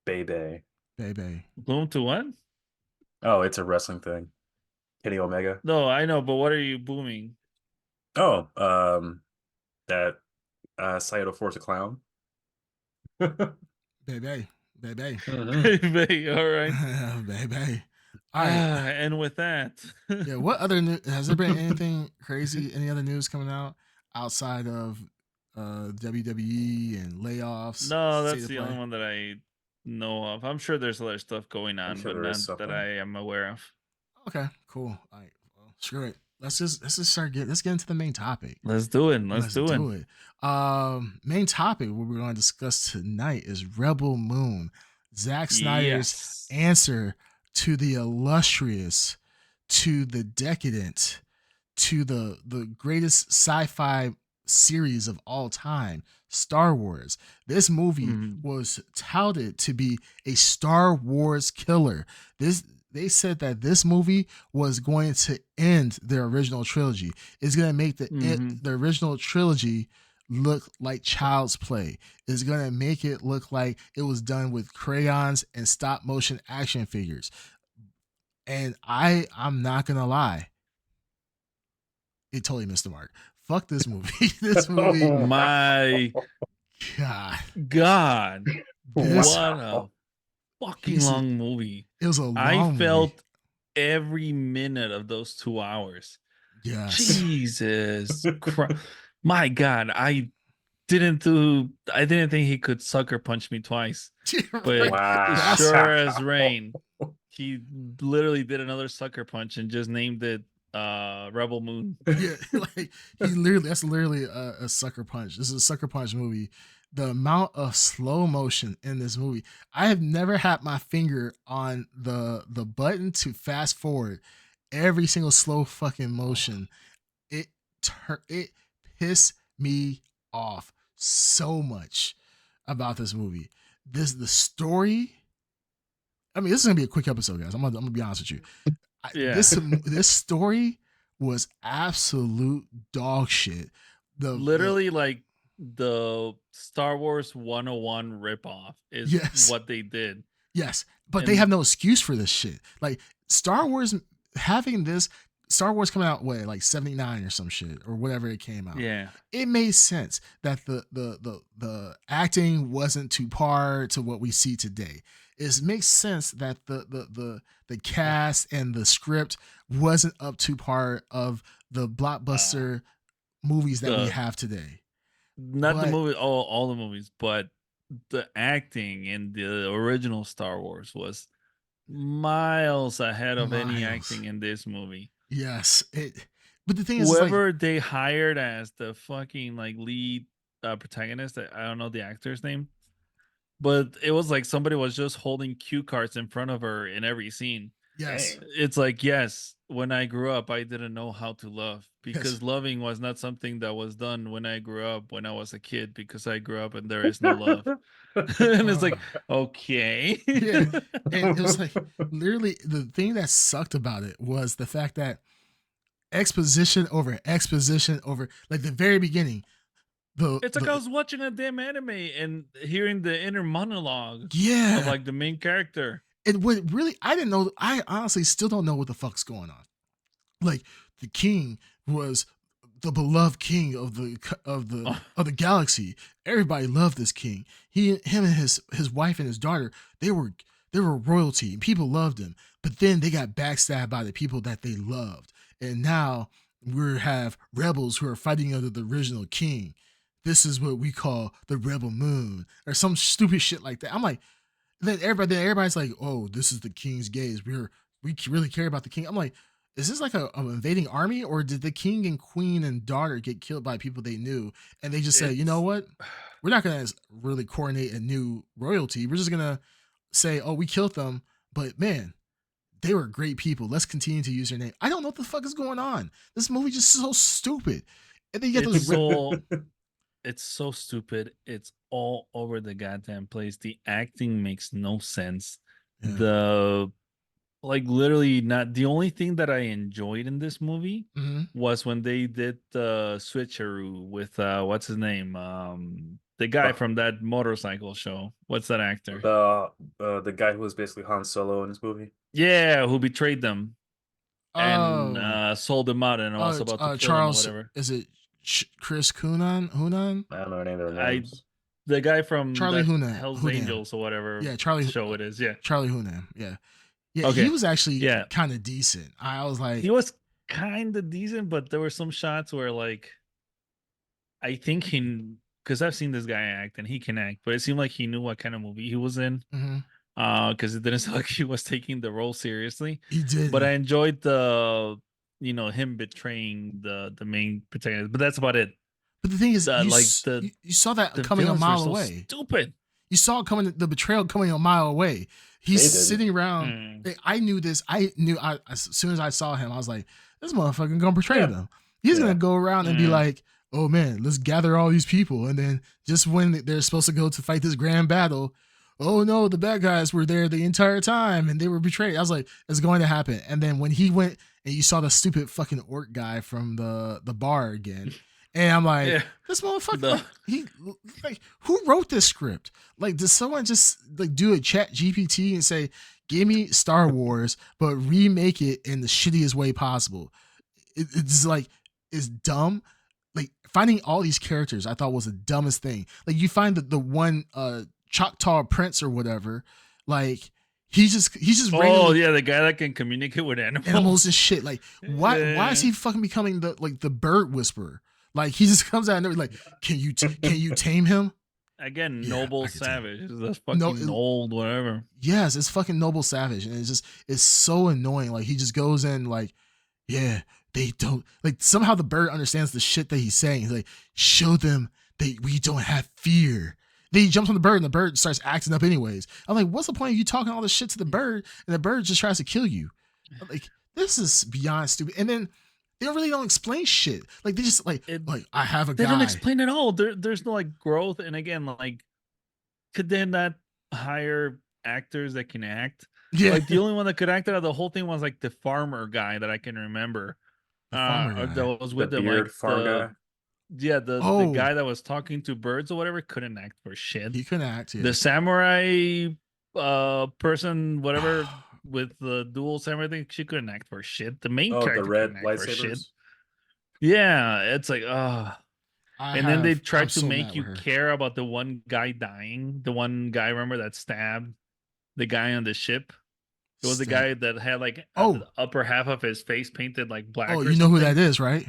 baby. Baby. Boom to what? Oh, it's a wrestling thing. Kenny Omega. No, I know, but what are you booming? Oh, that Saito Force a clown. Baby. Baby. Baby, all right. Baby. All right. And with that, Yeah, what other has there been anything crazy? Any other news coming out outside of WWE and layoffs? no, state that's of the play? only one that I know of. I'm sure there's other stuff going on, sure but there is not that something. I am aware of. Okay, cool. All right, well, screw it. Let's just let's get into the main topic. Let's do it. Let's do it. Main topic what we're going to discuss tonight is Rebel Moon, Zack Snyder's Yes. answer to the illustrious, to the decadent, to the greatest sci-fi series of all time, Star Wars. This movie was touted to be a Star Wars killer. They said that this movie was going to end their original trilogy. It's going to make the original trilogy look like child's play. It's going to make it look like it was done with crayons and stop motion action figures. And I'm not going to lie. It totally missed the mark. Fuck this movie. This movie. My God. This, What a fucking long movie. It was a long I movie. felt every minute of those 2 hours. Yes. Jesus Christ. My God. I didn't think he could sucker punch me twice. But Wow. sure as rain, he literally did another sucker punch and just named it Rebel Moon. Yeah, like that's literally a sucker punch. This is a sucker punch movie. The amount of slow motion in this movie, I have never had my finger on the button to fast forward every single slow fucking motion. It pissed me off so much about this movie. The story. I mean, this is gonna be a quick episode, guys. I'm gonna be honest with you. Yeah. This story was absolute dog shit. Literally like the Star Wars 101 ripoff is what they did. Yes, but they have no excuse for this shit. Like Star Wars coming out like 79 or some shit or whatever it came out. Yeah. It made sense that the acting wasn't to par to what we see today. It makes sense that the cast and the script wasn't up to par of the blockbuster movies that we have today. Not the movie, all the movies, but the acting in the original Star Wars was miles ahead of any acting in this movie. Yes, but the thing is, whoever they hired as the fucking like lead protagonist, I don't know the actor's name, but it was like somebody was just holding cue cards in front of her in every scene. Yes. Dang. It's like, yes, when I grew up, I didn't know how to love because Yes. loving was not something that was done when I grew up, when I was a kid, because I grew up and there is no love. And it's like, okay. Yeah. And it was like literally the thing that sucked about it was the fact that exposition over like the very beginning. It's like I was watching a damn anime and hearing the inner monologue of Yeah. like the main character. And what really I didn't know, I honestly still don't know what the fuck's going on. Like the king was the beloved king of the galaxy. Everybody loved this king. Him and his wife and his daughter, they were royalty and people loved him. But then they got backstabbed by the people that they loved. And now we have rebels who are fighting under the original king. This is what we call the rebel moon or some stupid shit like that. I'm like, then everybody's like, oh, this is the king's gaze. We really care about the king. I'm like, is this like an invading army, or did the king and queen and daughter get killed by people they knew, and they just said, you know what, we're not gonna really coordinate a new royalty. We're just gonna say, oh, we killed them, but man, they were great people. Let's continue to use their name. I don't know what the fuck is going on. This movie just so stupid. And then you get it's so stupid. It's all over the goddamn place. The acting makes no sense. Yeah. The like literally not the only thing that I enjoyed in this movie was when they did the switcheroo with what's his name? The guy from that motorcycle show. What's that actor? The guy who was basically Han Solo in this movie. Yeah, who betrayed them and sold them out and was about to kill Charles, them or whatever. Is it Chris Hunan? I don't know any of their names. The guy from Charlie Hunnam. Hell's Angels or whatever. Yeah, Charlie show it is. Yeah, Charlie Hunnam. Yeah, yeah. Okay. He was actually kind of decent. I was like, he was kind of decent, but there were some shots where like, I think because I've seen this guy act and he can act, but it seemed like he knew what kind of movie he was in. Because it didn't sound like he was taking the role seriously. He did, but I enjoyed the him betraying the main protagonist. But that's about it. But the thing is, you saw that coming a mile away. Stupid. You saw it coming, the betrayal coming a mile away. He's sitting around. I knew this. I knew as soon as I saw him, I was like, this motherfucker gonna betray them. He's gonna go around and be like, oh man, let's gather all these people. And then just when they're supposed to go to fight this grand battle, oh no, the bad guys were there the entire time and they were betrayed. I was like, it's going to happen. And then when he went and you saw the stupid fucking orc guy from the bar again. And I'm like, this motherfucker, who wrote this script? Like, did someone just like do a chat GPT and say, give me Star Wars, but remake it in the shittiest way possible? It's like, it's dumb. Like, finding all these characters I thought was the dumbest thing. Like, you find the one Choctaw prince or whatever, like he's just the guy that can communicate with animals and shit. Like, why is he fucking becoming the bird whisperer? Like, he just comes out and like, can you tame him? Again, noble savage. That's fucking old, whatever. Yes, it's fucking noble savage, and it's so annoying. Like, he just goes in like, yeah, they don't like. Somehow the bird understands the shit that he's saying. He's like, show them that we don't have fear. Then he jumps on the bird and the bird starts acting up anyways. I'm like, what's the point of you talking all this shit to the bird and the bird just tries to kill you? I'm like, this is beyond stupid. And then they don't explain shit. Like, they just like I have a guy. They don't explain at all. There's no like growth. And again, like, could they not hire actors that can act? Yeah. Like, the only one that could act out of the whole thing was like the farmer guy that I can remember. That was with them, like farm guy. Yeah, the guy that was talking to birds or whatever couldn't act for shit. He couldn't act. Yeah. The samurai person, whatever, with the dual samurai thing, she couldn't act for shit. The main character the red couldn't act for shit. lightsabers. Yeah, it's like then they tried to make you her. care about the one guy dying. The one guy, remember, that stabbed the guy on the ship. It was the guy that had like the upper half of his face painted like black. Oh, you know who that is, right?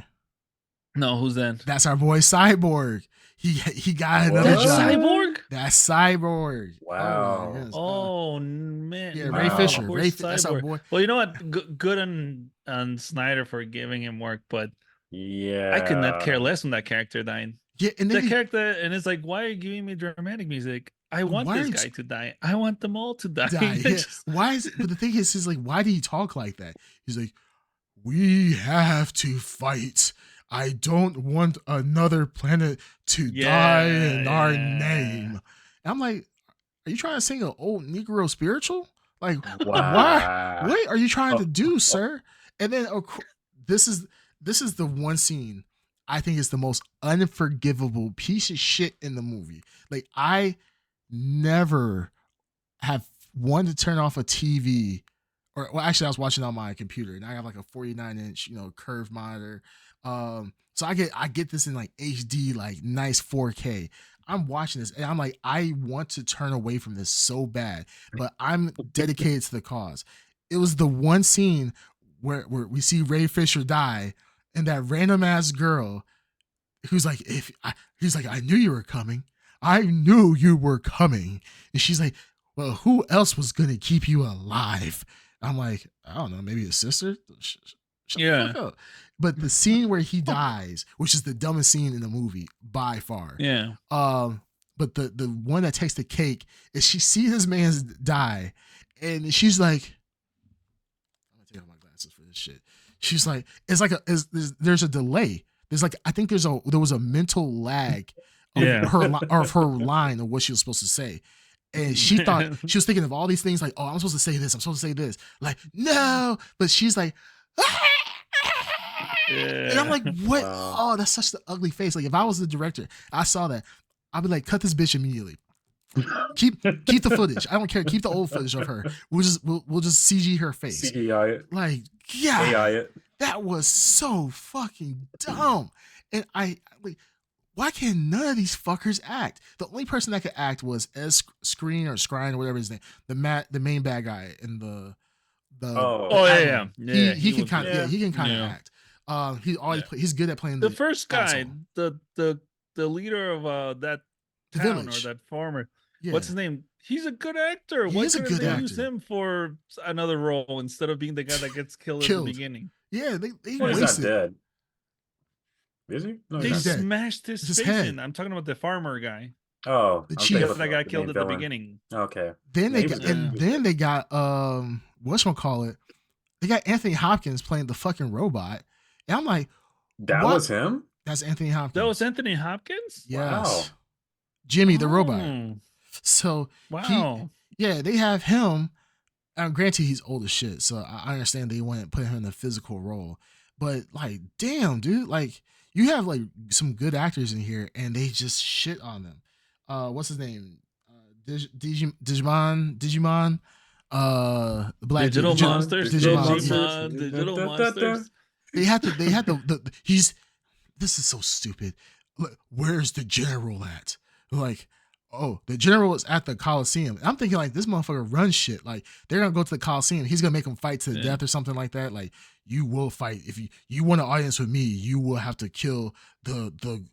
No, who's that? That's our boy Cyborg. He got another job. Cyborg? That's Cyborg. Wow. Oh man. Yeah, Ray Fisher. That's our boy. Well, you know what? Good on Snyder for giving him work, but yeah, I could not care less when that character dying. Yeah, and that character, and it's like, why are you giving me dramatic music? I want Why this aren't guy to die. I want them all to die. die? Yeah. Why is it? But the thing is like, why did he talk like that? He's like, we have to fight. I don't want another planet to die in our name. And I'm like, are you trying to sing an old Negro spiritual? Like, why? Wow. What are you trying to do, sir? And then this is the one scene I think is the most unforgivable piece of shit in the movie. Like, I never have wanted to turn off a TV, or well, actually, I was watching on my computer, and I have like a 49-inch, curved monitor. So I get this in like HD, like nice 4K. I'm watching this, and I'm like, I want to turn away from this so bad, but I'm dedicated to the cause. It was the one scene where we see Ray Fisher die, and that random ass girl who's like, he's like, I knew you were coming. I knew you were coming. And she's like, well, who else was going to keep you alive? I'm like, I don't know, maybe his sister? Shut the fuck up. But the scene where he dies, which is the dumbest scene in the movie by far. Yeah. But the one that takes the cake is she sees this man die, and she's like, I'm gonna take off my glasses for this shit. She's like, it's like there's a delay. There's like, I think there was a mental lag of her line of what she was supposed to say. And she thought, she was thinking of all these things like, oh, I'm supposed to say this. I'm supposed to say this. Like, no. But she's like, and I'm like, what? Wow. Oh, that's such the ugly face. Like, if I was the director, I saw that, I'd be like, cut this bitch immediately. Keep the footage. I don't care. Keep the old footage of her. We'll just CG her face. CGI it. Like, yeah. AI it. That was so fucking dumb. And why can none of these fuckers act? The only person that could act was Screen or Scrine or whatever his name, the main bad guy in the he can kind of act. He always he's good at playing the first guy, the leader of that town or that farmer. Yeah. What's his name? He's a good actor. Why couldn't they use him for another role instead of being the guy that gets killed at the beginning? Yeah, he's not dead. Is he? No, they smashed his face in. I'm talking about the farmer guy. Oh, the chief that got killed at the beginning. Okay. Then they got whatchamacallit? They got Anthony Hopkins playing the fucking robot. And I'm like, that was him? That's Anthony Hopkins. That was Anthony Hopkins? Yes. Wow. Jimmy the robot. So they have him. Granted, he's old as shit, so I understand they want to put him in a physical role. But like, damn, dude, like you have like some good actors in here, and they just shit on them. What's his name? Digimon. Black Digital dude. Monsters. Digital Monsters. They had the he's. This is so stupid. Where's the general at? Like, oh, the general is at the Coliseum. I'm thinking like this motherfucker runs shit. Like they're gonna go to the Coliseum. He's gonna make them fight to the death or something like that. Like you will fight if you want an audience with me. You will have to kill the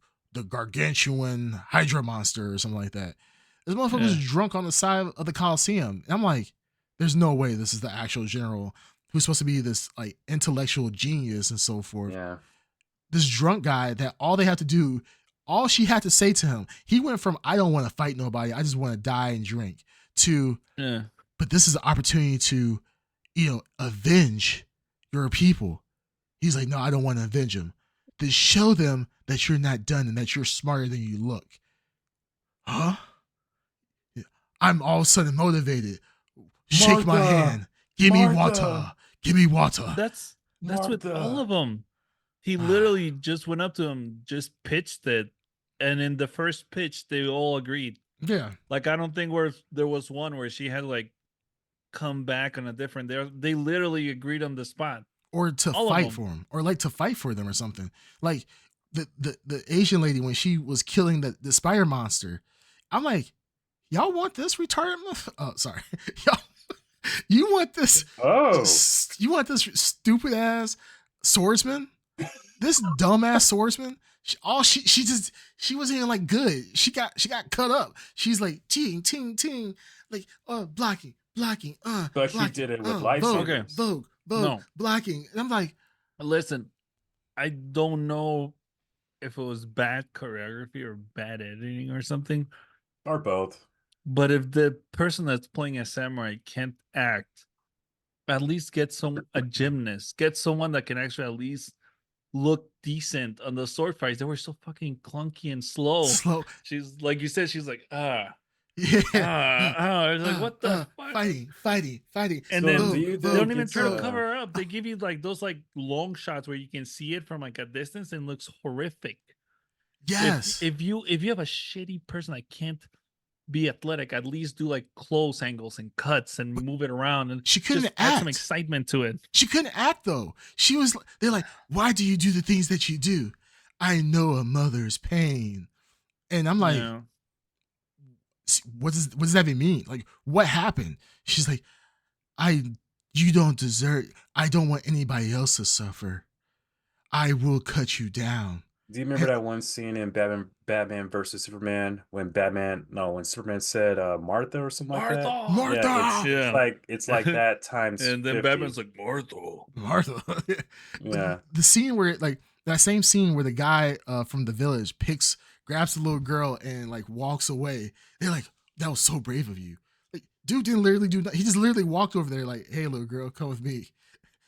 gargantuan Hydra monster or something like that. This motherfucker was drunk on the side of the Coliseum. And I'm like, there's no way this is the actual general who's supposed to be this like intellectual genius and so forth. Yeah. This drunk guy that all they have to do. All she had to say to him, he went from, I don't want to fight nobody, I just want to die and drink, to, but this is an opportunity to, avenge your people. He's like, no, I don't want to avenge them. To show them that you're not done and that you're smarter than you look. Huh? I'm all of a sudden motivated. Shake my hand. Give me water. Give me water. That's with all of them. He literally just went up to him, just pitched it, and in the first pitch, they all agreed. Yeah. Like, I don't think there was one where she had like come back on a different. They literally agreed on the spot. Or to fight for him, or like to fight for them or something. Like the Asian lady when she was killing the spider monster, I'm like, y'all want this retarded? Oh, sorry, y'all. You want this? Oh, you want this stupid ass swordsman? This dumbass swordsman, she wasn't even like good. She got cut up. She's like ting ting ting, like blocking. But blocking, she did it with lightsabers. Vogue, no. Blocking. And I'm like, listen, I don't know if it was bad choreography or bad editing or something, or both. But if the person that's playing a samurai can't act, at least get a gymnast, get someone that can actually at least look decent on the sword fights. They were so fucking clunky and slow. Slow. She's like you said, she's like, Yeah. It's like, what the fuck? Fighting. And So then do you they don't think even it's try to cover her up. They give you like those like long shots where you can see it from like a distance and it looks horrific. Yes. If you have a shitty person that can't be athletic, at least do like close angles and cuts and move it around and she couldn't just add some act. excitement to it. She couldn't act though. They're like, why do you do the things that you do? I know a mother's pain. And I'm like, Yeah. what does that even mean? Like, what happened? She's like, you don't deserve, I don't want anybody else to suffer. I will cut you down. Do you remember that one scene in Batman versus Superman when Superman said Martha or something like that? Martha! Yeah, it's like that times and then 50. Batman's like, Martha. Yeah. The scene where like that same scene where the guy from the village grabs the little girl and like walks away. They're like, that was so brave of you. Like, dude didn't literally do nothing. He just literally walked over there like, hey, little girl, come with me.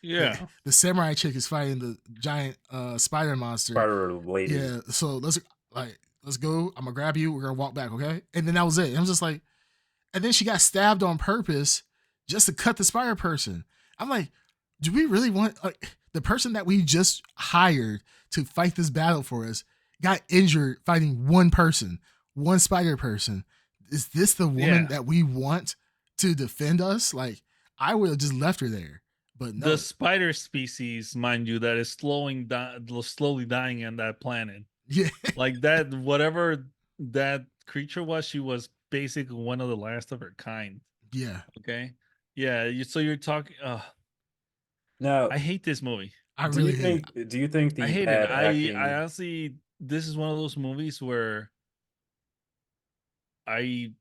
yeah. The samurai chick is fighting the giant spider monster. Spider lady. Yeah, so let's go. I'm gonna grab you. We're gonna walk back, okay? And then that was it. And I'm just like, and then she got stabbed on purpose just to cut the spider person. I'm like, do we really want the person that we just hired to fight this battle for us got injured fighting one person, one spider person? Is this the woman that we want to defend us? Like, I would have just left her there. But no. The spider species, mind you, that is slowly dying on that planet. Yeah. Like that, whatever that creature was, she was basically one of the last of her kind. Yeah. Okay. Yeah. So you're talking. Now, I hate this movie. Do you think the I hate bad it. acting? I honestly, this is one of those movies where I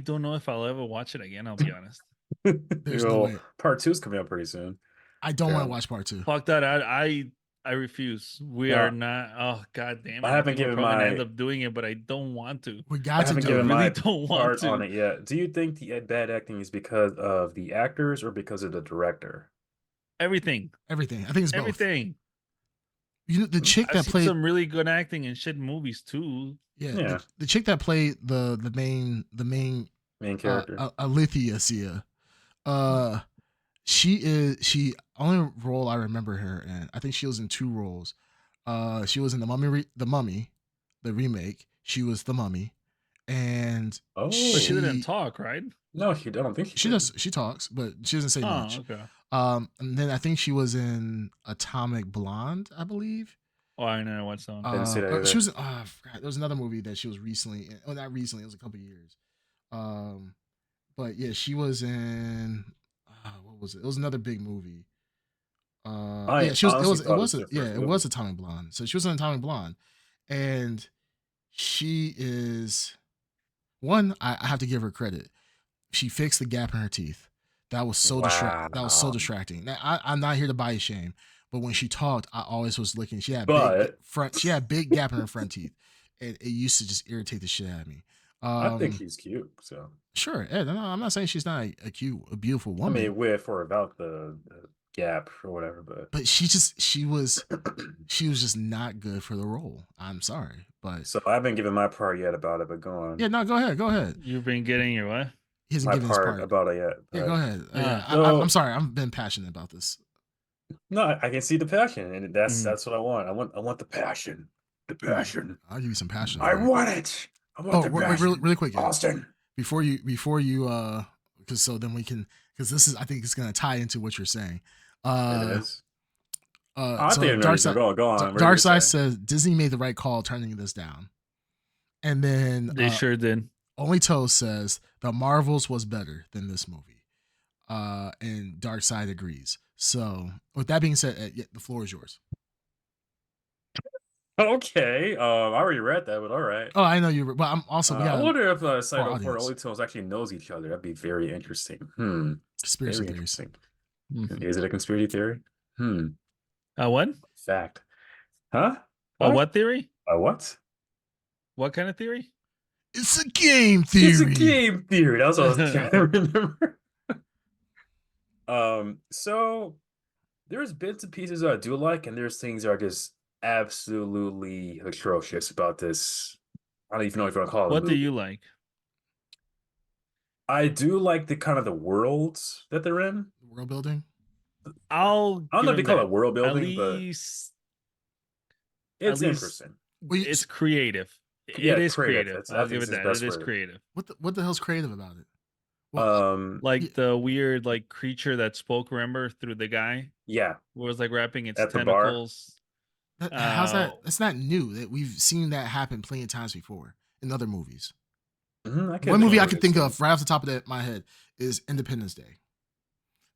don't know if I'll ever watch it again. I'll be honest. There's no way. Part 2 is coming up pretty soon. I don't want to watch part 2. Fuck that. I refuse. We are not. Oh god damn it! I haven't given my. End up doing it, but I don't want to. We got to do it. I really don't want to on it yet. Do you think the bad acting is because of the actors or because of the director? Everything. I think it's both. Everything. You know, the chick I've that played some really good acting in shit movies too. Yeah. The chick that played the main character, Alethea. She only role I remember her in. I think she was in 2 roles. She was in the Mummy, the remake. She was the Mummy, and she didn't talk, right? No, I don't think she does. She talks, but she doesn't say much. Okay. And then I think she was in Atomic Blonde, I believe. Oh, I know what song. Didn't see that she was. I forgot. There was another movie that she was recently in. Oh, not recently. It was a couple of years. But yeah, she was in. What was it? It was another big movie. Yeah, she was. It was Atomic Blonde. So she was in Atomic Blonde, and she is one. I have to give her credit. She fixed the gap in her teeth. That was so distracting. Now, I'm not here to body shame, but when she talked, I always was looking. She had big gap in her front teeth, and it used to just irritate the shit out of me. I think she's cute. So sure, no, I'm not saying she's not a beautiful woman. I mean, with or about the gap or whatever, but she was just not good for the role. I'm sorry, but so I haven't given my part yet about it. But go on. Yeah, no, go ahead. You've been getting your what? He hasn't given his part about it yet. Yeah, go ahead. I'm sorry. I've been passionate about this. No, I can see the passion, and that's what I want. I want the passion. The passion. I'll give you some passion. I want it. I want the passion. Really quick, Austin. Before you, because so then we can, because this is, I think it's going to tie into what you're saying. It is. So Darkseid says Disney made the right call turning this down, and then they sure did. Only Toast says The Marvels was better than this movie, and Darkseid agrees. So with that being said, the floor is yours. Okay, I already read that, but all right. Oh, I know you. But I'm also. I wonder if Cyborg and Only Toast actually knows each other. That'd be very interesting. Conspiracy theories. Is it a conspiracy theory? What? Fact. Huh? What theory? What? What kind of theory? It's a game theory. It's a game theory. That's what I was trying to remember. So there's bits and pieces that I do like, and there's things that are just absolutely atrocious about this. I don't even know if you want to call it a What do movie. you like? I do like the kind of the worlds that they're in. World building. I'll I don't give know if they him call that. it world At building, but least, at it's least interesting. Well, it's creative. Yeah, It is creative. creative. I I'll think give it's it his that. It best is word. creative. what the hell's creative about it? Well, Um, Like yeah, the weird like creature that spoke, remember, through the guy yeah, who was like wrapping its at the bar. tentacles. how's that? Uh, That's not new. That we've seen that happen plenty of times before in other movies. I can't One think movie of I what could it's think in. of right off the top of my head is Independence Day.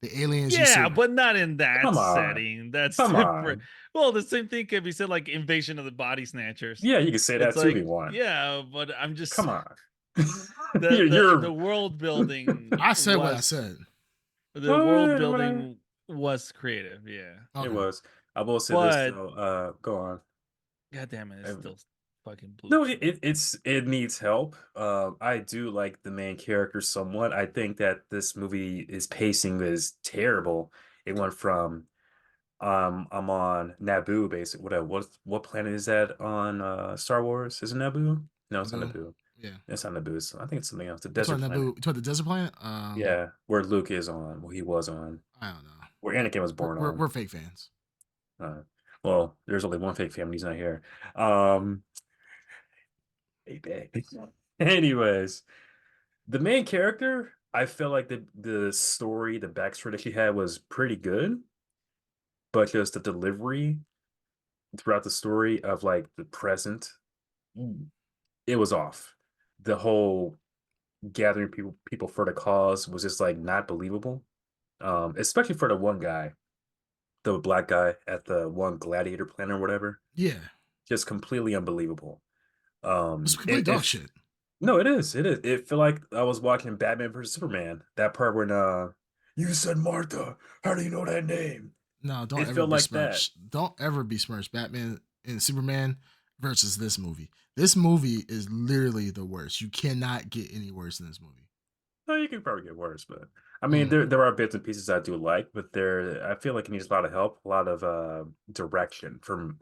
The aliens used yeah, to. but not in that Come on. setting. That's Come different. on. Well, the same thing can be said like Invasion of the Body Snatchers. Yeah, you can say that It's too if like, you want. yeah, but I'm just Come on. the world building I said what I was said. the world Whatever. building was creative, yeah. Okay. It was. I will say this But though. Go on. god damn it, it's still fucking blue. No, it needs help. I do like the main character somewhat. I think that this movie is pacing is terrible. It went from I'm on Naboo basically. What planet is that on Star Wars? Is it Naboo? No, it's not Naboo. Naboo. Yeah. It's not Naboo. I think it's something else. The You talking desert Naboo? planet. You talking the desert planet? Yeah, where Luke is on. Well, he was on. I don't know. Where Anakin was born on. We're fake fans. Well, there's only one fake family. He's not here. Um, baby. Anyways, the main character, I felt like the story, the backstory that she had was pretty good, but just the delivery throughout the story of like the present, it was off. The whole gathering people for the cause was just like not believable. Especially for the one guy, the black guy at the one gladiator planet or whatever. Yeah. Just completely unbelievable. It's complete dog shit. No, it is. It is. It felt like I was watching Batman versus Superman. That part when you said Martha. How do you know that name? No, don't It ever felt like that. besmirch. Don't ever besmirch Batman and Superman versus this movie. This movie is literally the worst. You cannot get any worse than this movie. No, you could probably get worse, but I mean, there are bits and pieces I do like, but I feel like it needs a lot of help, a lot of direction from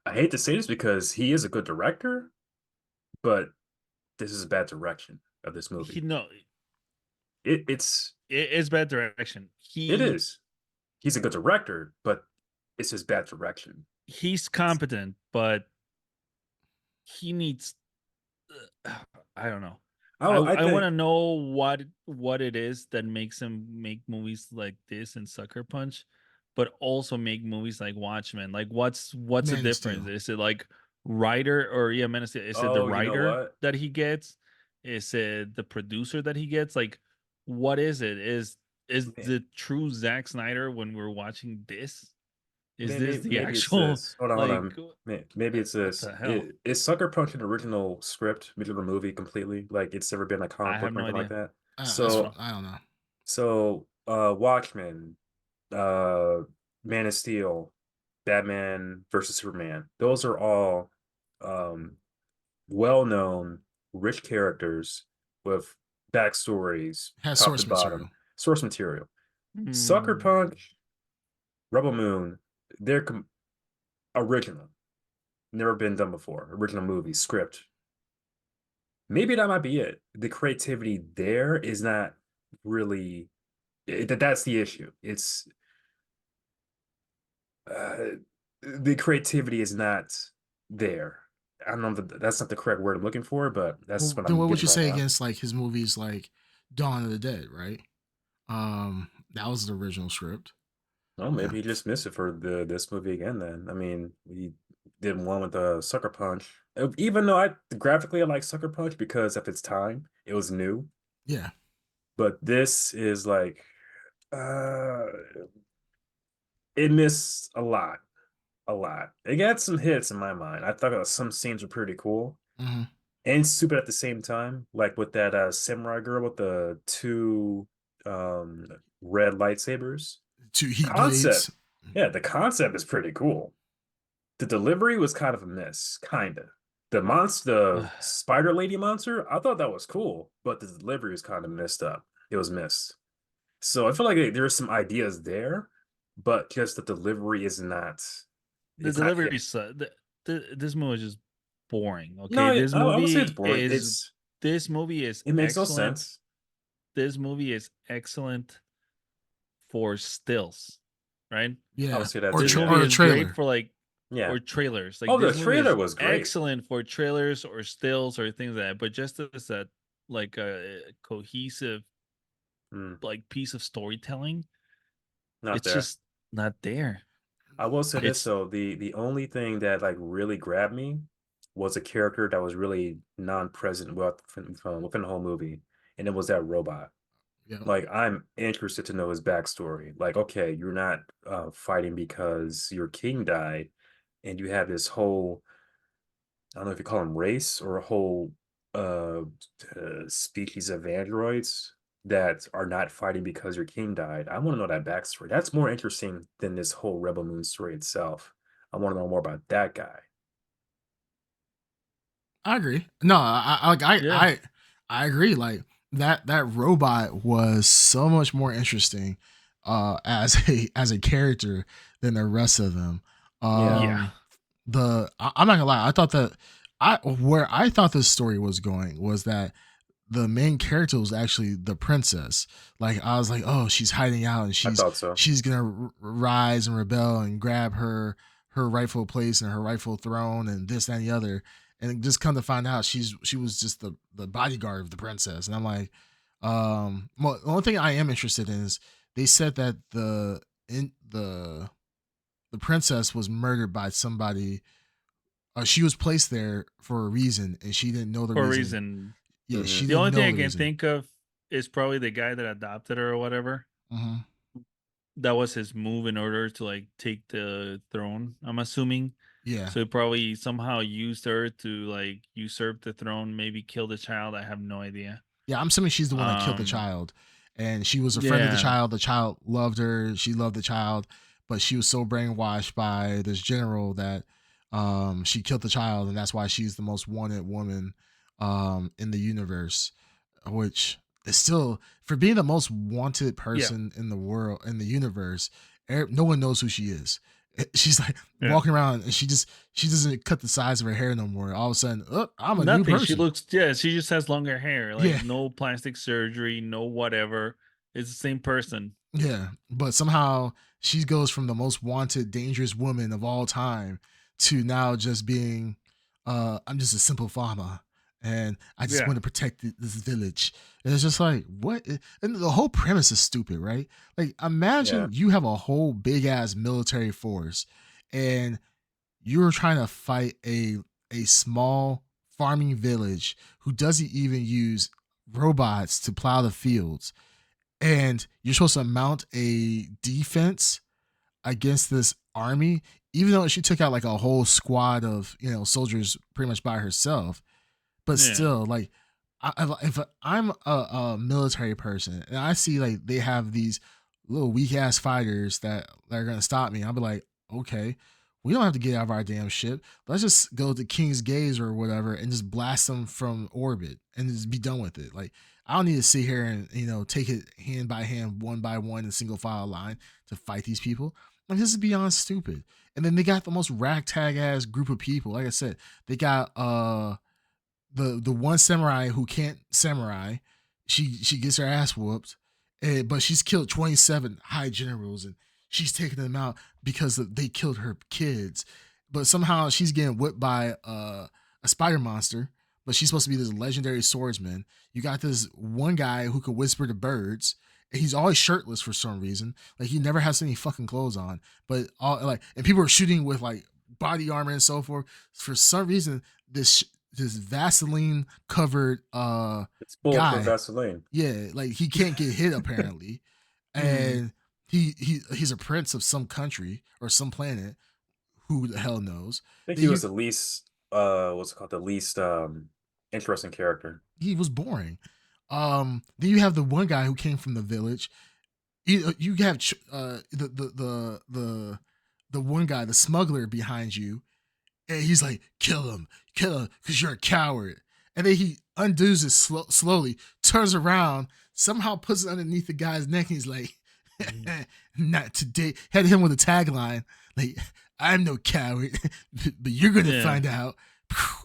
I hate to say this because he is a good director, but this is a bad direction of this movie. It's bad direction. It is. He's a good director, but it's his bad direction. He's competent, but he needs. I don't know. I want to know what it is that makes him make movies like this and Sucker Punch, but also make movies like Watchmen. Like, what's the difference? Is it like writer or Man of Steel? Is it the writer that he gets? Is it the producer that he gets? Like, what is it? Is the true Zack Snyder when we're watching this? Is this the actual? Hold on. Maybe it's this. Is Sucker Punch an original script, original movie completely? Like it's never been a comic book or anything like that. So I don't know. So Watchmen, Man of Steel, Batman versus Superman. Those are all well-known, rich characters with backstories, Has top source to bottom, material. source material. Sucker Punch, Rebel Moon, they're original. Never been done before. Original movie, script. Maybe that might be it. The creativity there is not really that's the issue. It's the creativity is not there. I don't know if that's not the correct word I'm looking for, but that's what I'm. Then what would you say now. against like his movies like Dawn of the Dead, right? That was the original script. Well, maybe he just missed it for this movie again. Then I mean, he did one with the Sucker Punch. Even though I graphically I like Sucker Punch because of its time, it was new. Yeah. But this is like, it missed a lot. It got some hits in my mind. I thought some scenes were pretty cool and stupid at the same time, like with that samurai girl with the two red lightsabers. Two heat blades. Yeah, the concept is pretty cool. The delivery was kind of a miss, kinda. The spider lady monster, I thought that was cool, but the delivery was kind of messed up. It was missed. So I feel like there's some ideas there, but just the delivery is not. The It's not delivery hit. this movie is just boring. No, Okay, this I would say it's movie boring. is this movie is It makes no excellent. sense. This movie is excellent for stills, right? I Yeah, would say that or This too. or movie a is great trailer. for like Yeah. or trailers. Like Oh, the this movie trailer is was great. excellent for trailers or stills or things like that. But just as a like a cohesive Mm, like piece of storytelling, not it's there. just not there. I will say this It's though, the only thing that like really grabbed me was a character that was really non-present within the whole movie, and it was that robot. Yeah, Like I'm interested to know his backstory. Like, okay, you're not fighting because your king died, and you have this whole, I don't know if you call them race or a whole uh, species of androids that are not fighting because your king died. I want to know that backstory. That's more interesting than this whole Rebel Moon story itself. I want to know more about that guy. I agree. No, yeah. I agree. Like that robot was so much more interesting as a character than the rest of them. Yeah, Yeah. I'm not gonna lie. I thought that where I thought this story was going was that the main character was actually the princess. Like I was like, oh, she's hiding out and I thought so. she's gonna rise and rebel and grab her rightful place and her rightful throne and this that, and the other. And just come to find out, she was just the bodyguard of the princess. And I'm like, well, the only thing I am interested in is they said that the princess was murdered by somebody. She was placed there for a reason, and she didn't know the For a reason. reason. Yeah, Hmm. she The didn't only thing know I the can reason. think of is probably the guy that adopted her or whatever. Hmm. That was his move in order to like take the throne, I'm assuming. Yeah, So he probably somehow used her to like usurp the throne, maybe kill the child. I have no idea. yeah. I'm assuming she's the one that killed the Um, child, and she was a friend of the yeah, child. The child loved her. She loved the child, but she was so brainwashed by this general that she killed the child, and that's why she's the most wanted woman in the universe. Which is still, for being the most wanted yeah, person in the world, in the universe, no one knows who she is. She's like yeah. walking around and she doesn't cut the size of her hair no more. All of a sudden, oh, I'm a new Nothing. She person. looks, yeah, she just has longer hair. Like Yeah, no plastic surgery, no whatever. It's the same person. yeah. But somehow she goes from the most wanted, dangerous woman of all time to now just being, I'm just a simple farmer and I just Yeah. want to protect this village. And it's just like, what? And the whole premise is stupid, right? Like, Yeah, imagine you have a whole big ass military force and you're trying to fight a small farming village who doesn't even use robots to plow the fields, and you're supposed to mount a defense against this army, even though she took out like a whole squad of soldiers pretty much by herself. But Yeah. still, like, if I'm a military person and I see like they have these little weak ass fighters that are gonna stop me, I'll be like, okay, we don't have to get out of our damn ship. Let's just go to King's Gaze or whatever and just blast them from orbit and just be done with it. Like, I don't need to sit here and take it hand by hand, one by one, in single file line to fight these people. Like, this is beyond stupid. And then they got the most ragtag ass group of people. Like I said, they got the one samurai who can't samurai. She gets her ass whooped, but she's killed 27 high generals and she's taking them out because they killed her kids. But somehow she's getting whipped by a spider monster. But she's supposed to be this legendary swordsman. You got this one guy who can whisper to birds. And he's always shirtless for some reason. Like, he never has any fucking clothes on. But and people are shooting with like body armor and so forth. For some reason, this Vaseline covered it's bulletproof guy, Vaseline. yeah, like he can't get hit apparently, Mm. and he's a prince of some country or some planet. Who the hell knows? I think Then he was you the least what's it called, the least interesting character. He was boring. Then you have the one guy who came from the village. You have the one guy, the smuggler behind you, and he's like, kill him, because you're a coward. And then he undoes it slowly, turns around, somehow puts it underneath the guy's neck, and he's like, not today. Had him with a tagline, like, I'm no coward, but you're gonna find out,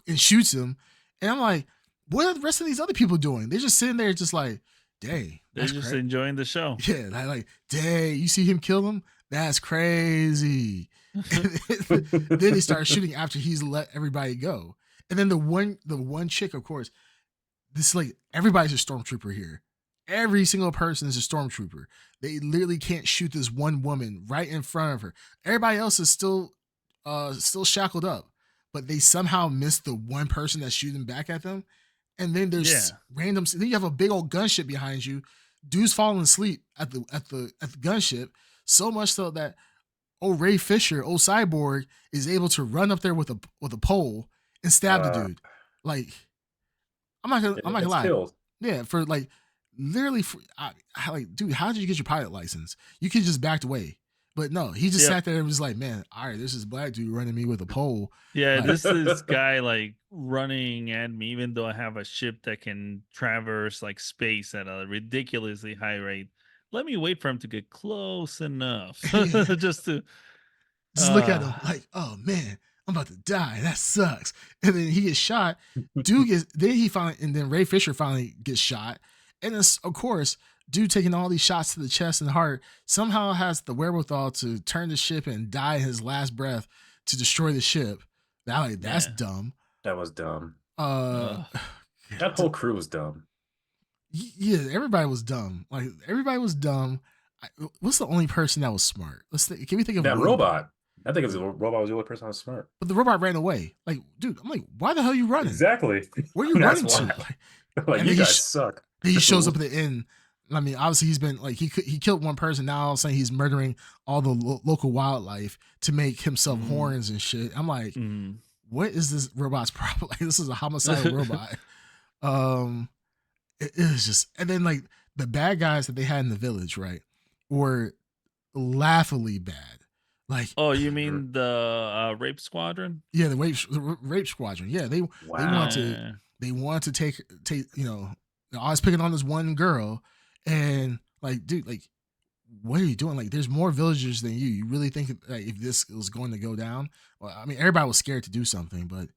and shoots him. And I'm like, what are the rest of these other people doing? They're just sitting there just like, dang. They're just enjoying the show. Yeah, like, dang, you see him kill him? That's crazy. Then they start shooting after he's let everybody go. And then the one chick, of course, this is like, everybody's a stormtrooper here. Every single person is a stormtrooper. They literally can't shoot this one woman right in front of her. Everybody else is still shackled up, but they somehow missed the one person that's shooting back at them. And then there's random. Then you have a big old gunship behind you. Dude's falling asleep at the gunship, so much so that old Ray Fisher, old Cyborg, is able to run up there with a pole and stab the dude. Like, I'm not gonna lie. Killed. Yeah, for like literally, like, dude, how did you get your pilot license? You could just backed away. But no, he just sat there and was like, man, all right, this is black dude running me with a pole. Yeah, like, this guy like running at me, even though I have a ship that can traverse like space at a ridiculously high rate. Let me wait for him to get close enough just to look at him like, oh man, I'm about to die. That sucks. And then he gets shot. Then Ray Fisher finally gets shot. And it's, of course, dude taking all these shots to the chest and heart somehow has the wherewithal to turn the ship and die in his last breath to destroy the ship. That's dumb. That was dumb. That whole crew was dumb. Yeah, everybody was dumb. Like, everybody was dumb. What's the only person that was smart? Can we think of that robot? I think the robot was the only person that was smart. But the robot ran away. Like, dude, I'm like, why the hell are you running? Exactly. Where are you running to? Like you guys suck. He shows up at the end. I mean, obviously he's been like, he killed one person. Now all of a sudden he's murdering all the local wildlife to make himself horns and shit. I'm like, what is this robot's problem? Like, this is a homicidal robot. It was just, and then like the bad guys that they had in the village, right, were laughably bad. Like, oh, you mean the rape squadron? Yeah, the rape squadron. Yeah, they want to take I was picking on this one girl, and like, dude, like, what are you doing? Like, there's more villagers than you. You really think if this was going to go down? Well, I mean, everybody was scared to do something, but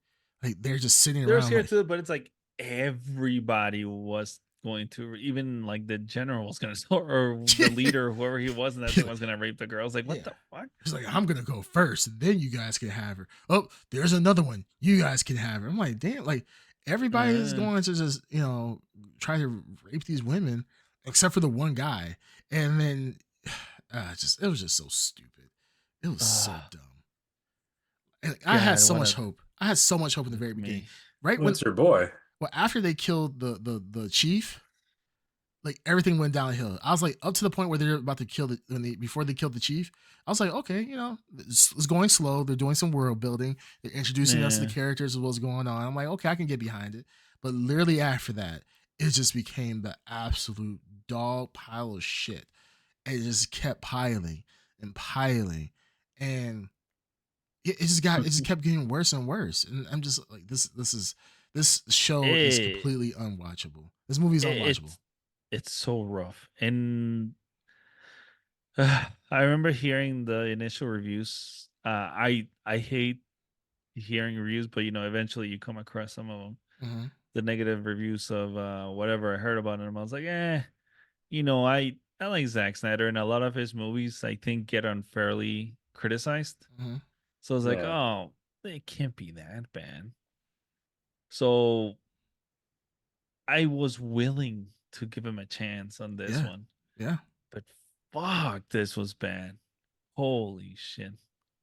like, they're just sitting around. They're scared too, but it's like everybody was going to, even like the general was going to, or the leader, whoever he was, and that thing was going to rape the girl. I was like, what the fuck? He's like, I'm going to go first, and then you guys can have her. Oh, there's another one. You guys can have her. I'm like, damn, like, everybody is going to just, try to rape these women, except for the one guy. And then it was just so stupid. It was so dumb. And I had so much hope. I had so much hope in the very beginning. Right? What's your boy? Well, after they killed the chief, like, everything went downhill. I was like, up to the point where they're about to kill before they killed the chief, I was like, okay, it's going slow. They're doing some world building. They're introducing us to the characters of what's going on. I'm like, okay, I can get behind it. But literally after that, it just became the absolute dog pile of shit. And it just kept piling and piling. And it just kept getting worse and worse. And I'm just like, this show is completely unwatchable. This movie is unwatchable. It's so rough. And I remember hearing the initial reviews. I hate hearing reviews, but eventually you come across some of them. Mm-hmm. The negative reviews of whatever I heard about him. I was like, I like Zack Snyder, and a lot of his movies I think get unfairly criticized. Mm-hmm. So I was like, oh, it can't be that bad. So I was willing to give him a chance on this one. Yeah. But fuck, this was bad. Holy shit.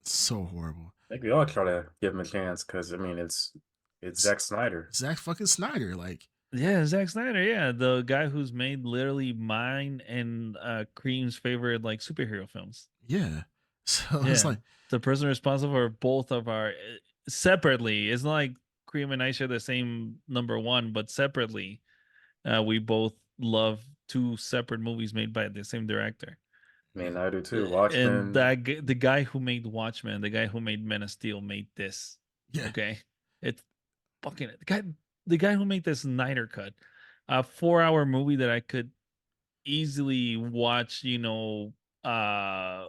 It's so horrible. I think we all try to give him a chance because, I mean, it's Zack Snyder. Zack fucking Snyder. Like, yeah, Zack Snyder. Yeah, the guy who's made literally mine and Cream's favorite like superhero films. Yeah. So it's like the person responsible for both of our separately. It's not like Cream and I share the same number one, but separately, we both love two separate movies made by the same director. I mean, I do too. Watchmen. And the guy who made Watchmen, the guy who made Men of Steel, made this. Yeah. Okay, it's fucking the guy who made this Snyder Cut, a 4-hour movie that I could easily watch, uh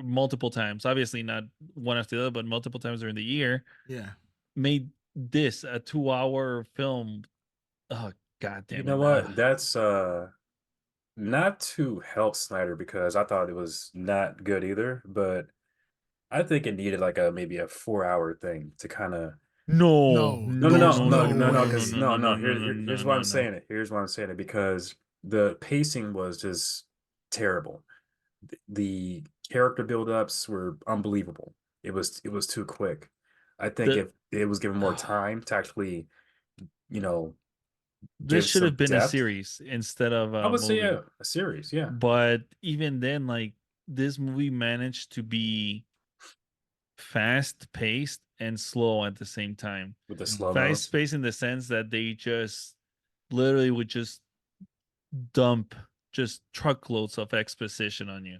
multiple times. Obviously not one after the other, but multiple times during the year. Yeah. Made this a 2-hour film. Oh god You damn know it. what? That's not to help Snyder because I thought it was not good either, but I think it needed like a maybe a 4 hour thing to kind of No, No, no, no, no, there's no, no, no, no, no no, no, no, no, no, because way. no, no, no, no. no, no, no, Here's why no, I'm no. saying it. Here's why I'm saying it because the pacing was just terrible. The character build-ups were unbelievable. It was too quick. I think The if it was given more time to actually, you know, This give should have some been a depth, series instead of I a would say movie. yeah, a series, yeah, But even then, like, this movie managed to be fast paced and slow at the same time. with the Mhm. slow-mos. Fast paced in the sense that they just literally would just dump just truckloads of exposition on you.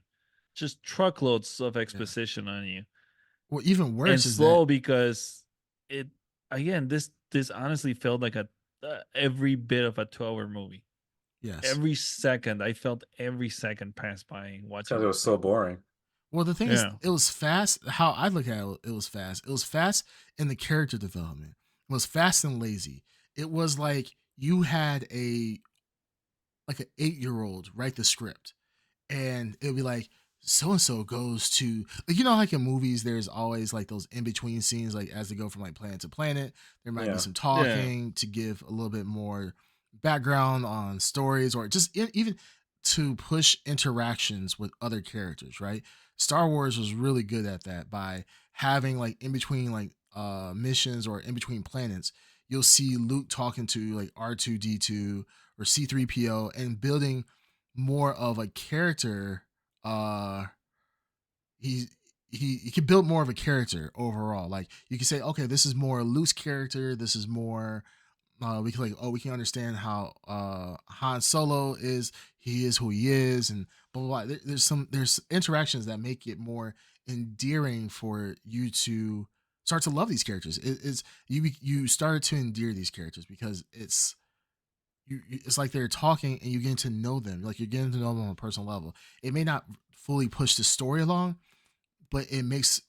Just truckloads of Yeah. exposition on you. Well, even And worse is that slow because it again, this honestly felt like a every bit of a 2-hour movie. yes. Every second, I felt every second pass by watching Because it this was so thing. boring. Well, the thing is, Yeah. it was fast. How I look at it, it was fast. It was fast in the character development. It was fast and lazy. It was like you had a like an 8-year-old write the script, and it'll be like so and so goes to, like, like in movies there's always like those in between scenes, like as they go from like planet to planet there might be Yeah, some Yeah. talking to give a little bit more background on stories, or just even to push interactions with other characters, right? Star Wars was really good at that by having like in between like missions or in between planets you'll see Luke talking to like R2D2 or C3PO and building more of a character. uh he he can build more of a character overall. Like you can say, okay, this is more Luke's character, this is more we can like, oh, we can understand how Han Solo is, he is who he is, and blah blah, blah. There's interactions that make it more endearing for you to start to love these characters. It's you started to endear these characters because it's like they're talking and you're getting to know them. Like you're getting to know them on a personal level. It may not fully push the story along, but it makes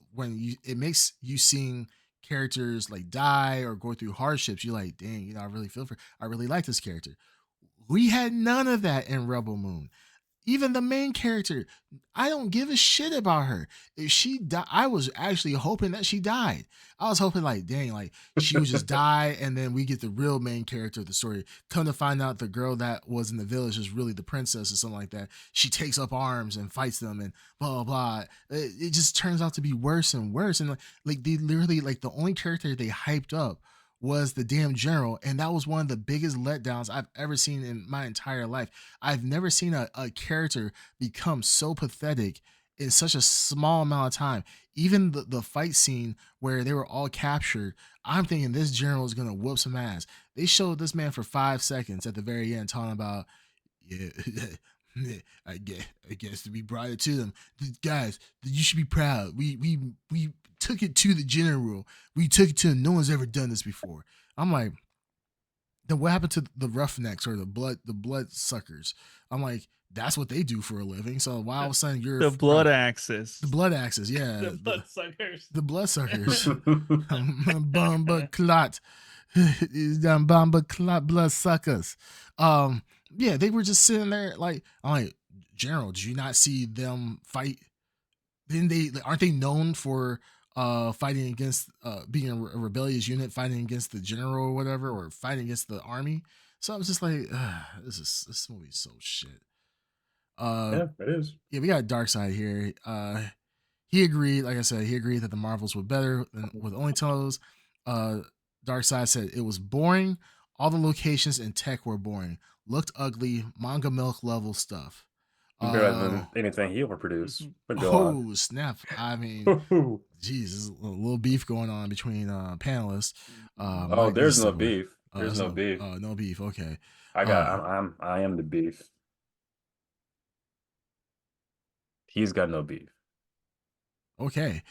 you seeing characters like die or go through hardships. You're like, dang, I really like this character. We had none of that in Rebel Moon. Even the main character, I don't give a shit about her. If she died, I was actually hoping that she died. I was hoping, like, dang, like she would just die, and then we get the real main character of the story. Come to find out, the girl that was in the village is really the princess or something like that. She takes up arms and fights them, and blah blah blah. It just turns out to be worse and worse. And like they literally, like, the only character they hyped up was the damn general, and that was one of the biggest letdowns I've ever seen in my entire life. I've never seen a character become so pathetic in such a small amount of time. Even the fight scene where they were all captured, I'm thinking this general is gonna whoop some ass. They showed this man for 5 seconds at the very end talking about, yeah, I guess to be brought to them. Guys, you should be proud. We took it to the general. We took it to him. No one's ever done this before. I'm like, then what happened to the roughnecks or the blood suckers? I'm like, that's what they do for a living. So why all of a sudden you're The blood proud? axis. The blood axes, yeah, The blood suckers. the blood suckers. Bomba clot. Bomba clot blood suckers. Yeah, they were just sitting there like, I'm like, General, did you not see them fight? Didn't they, aren't they known for fighting against being a rebellious unit, fighting against the general or whatever, or fighting against the army? So I was just like, this movie's so shit. yeah, it is. Yeah, we got Dark Side here. He agreed, like I said, he agreed that the Marvels were better than with only tells. Dark Side said it was boring. All the locations and tech were boring. Looked ugly, manga milk level stuff. Better Uh than anything he ever produced. But go on. oh snap. I mean, geez, there's a little beef going on between panelists. Oh, Might be there's no some beef. There's no beef. no beef, okay. I got. Uh I am the beef. He's got no beef. Okay.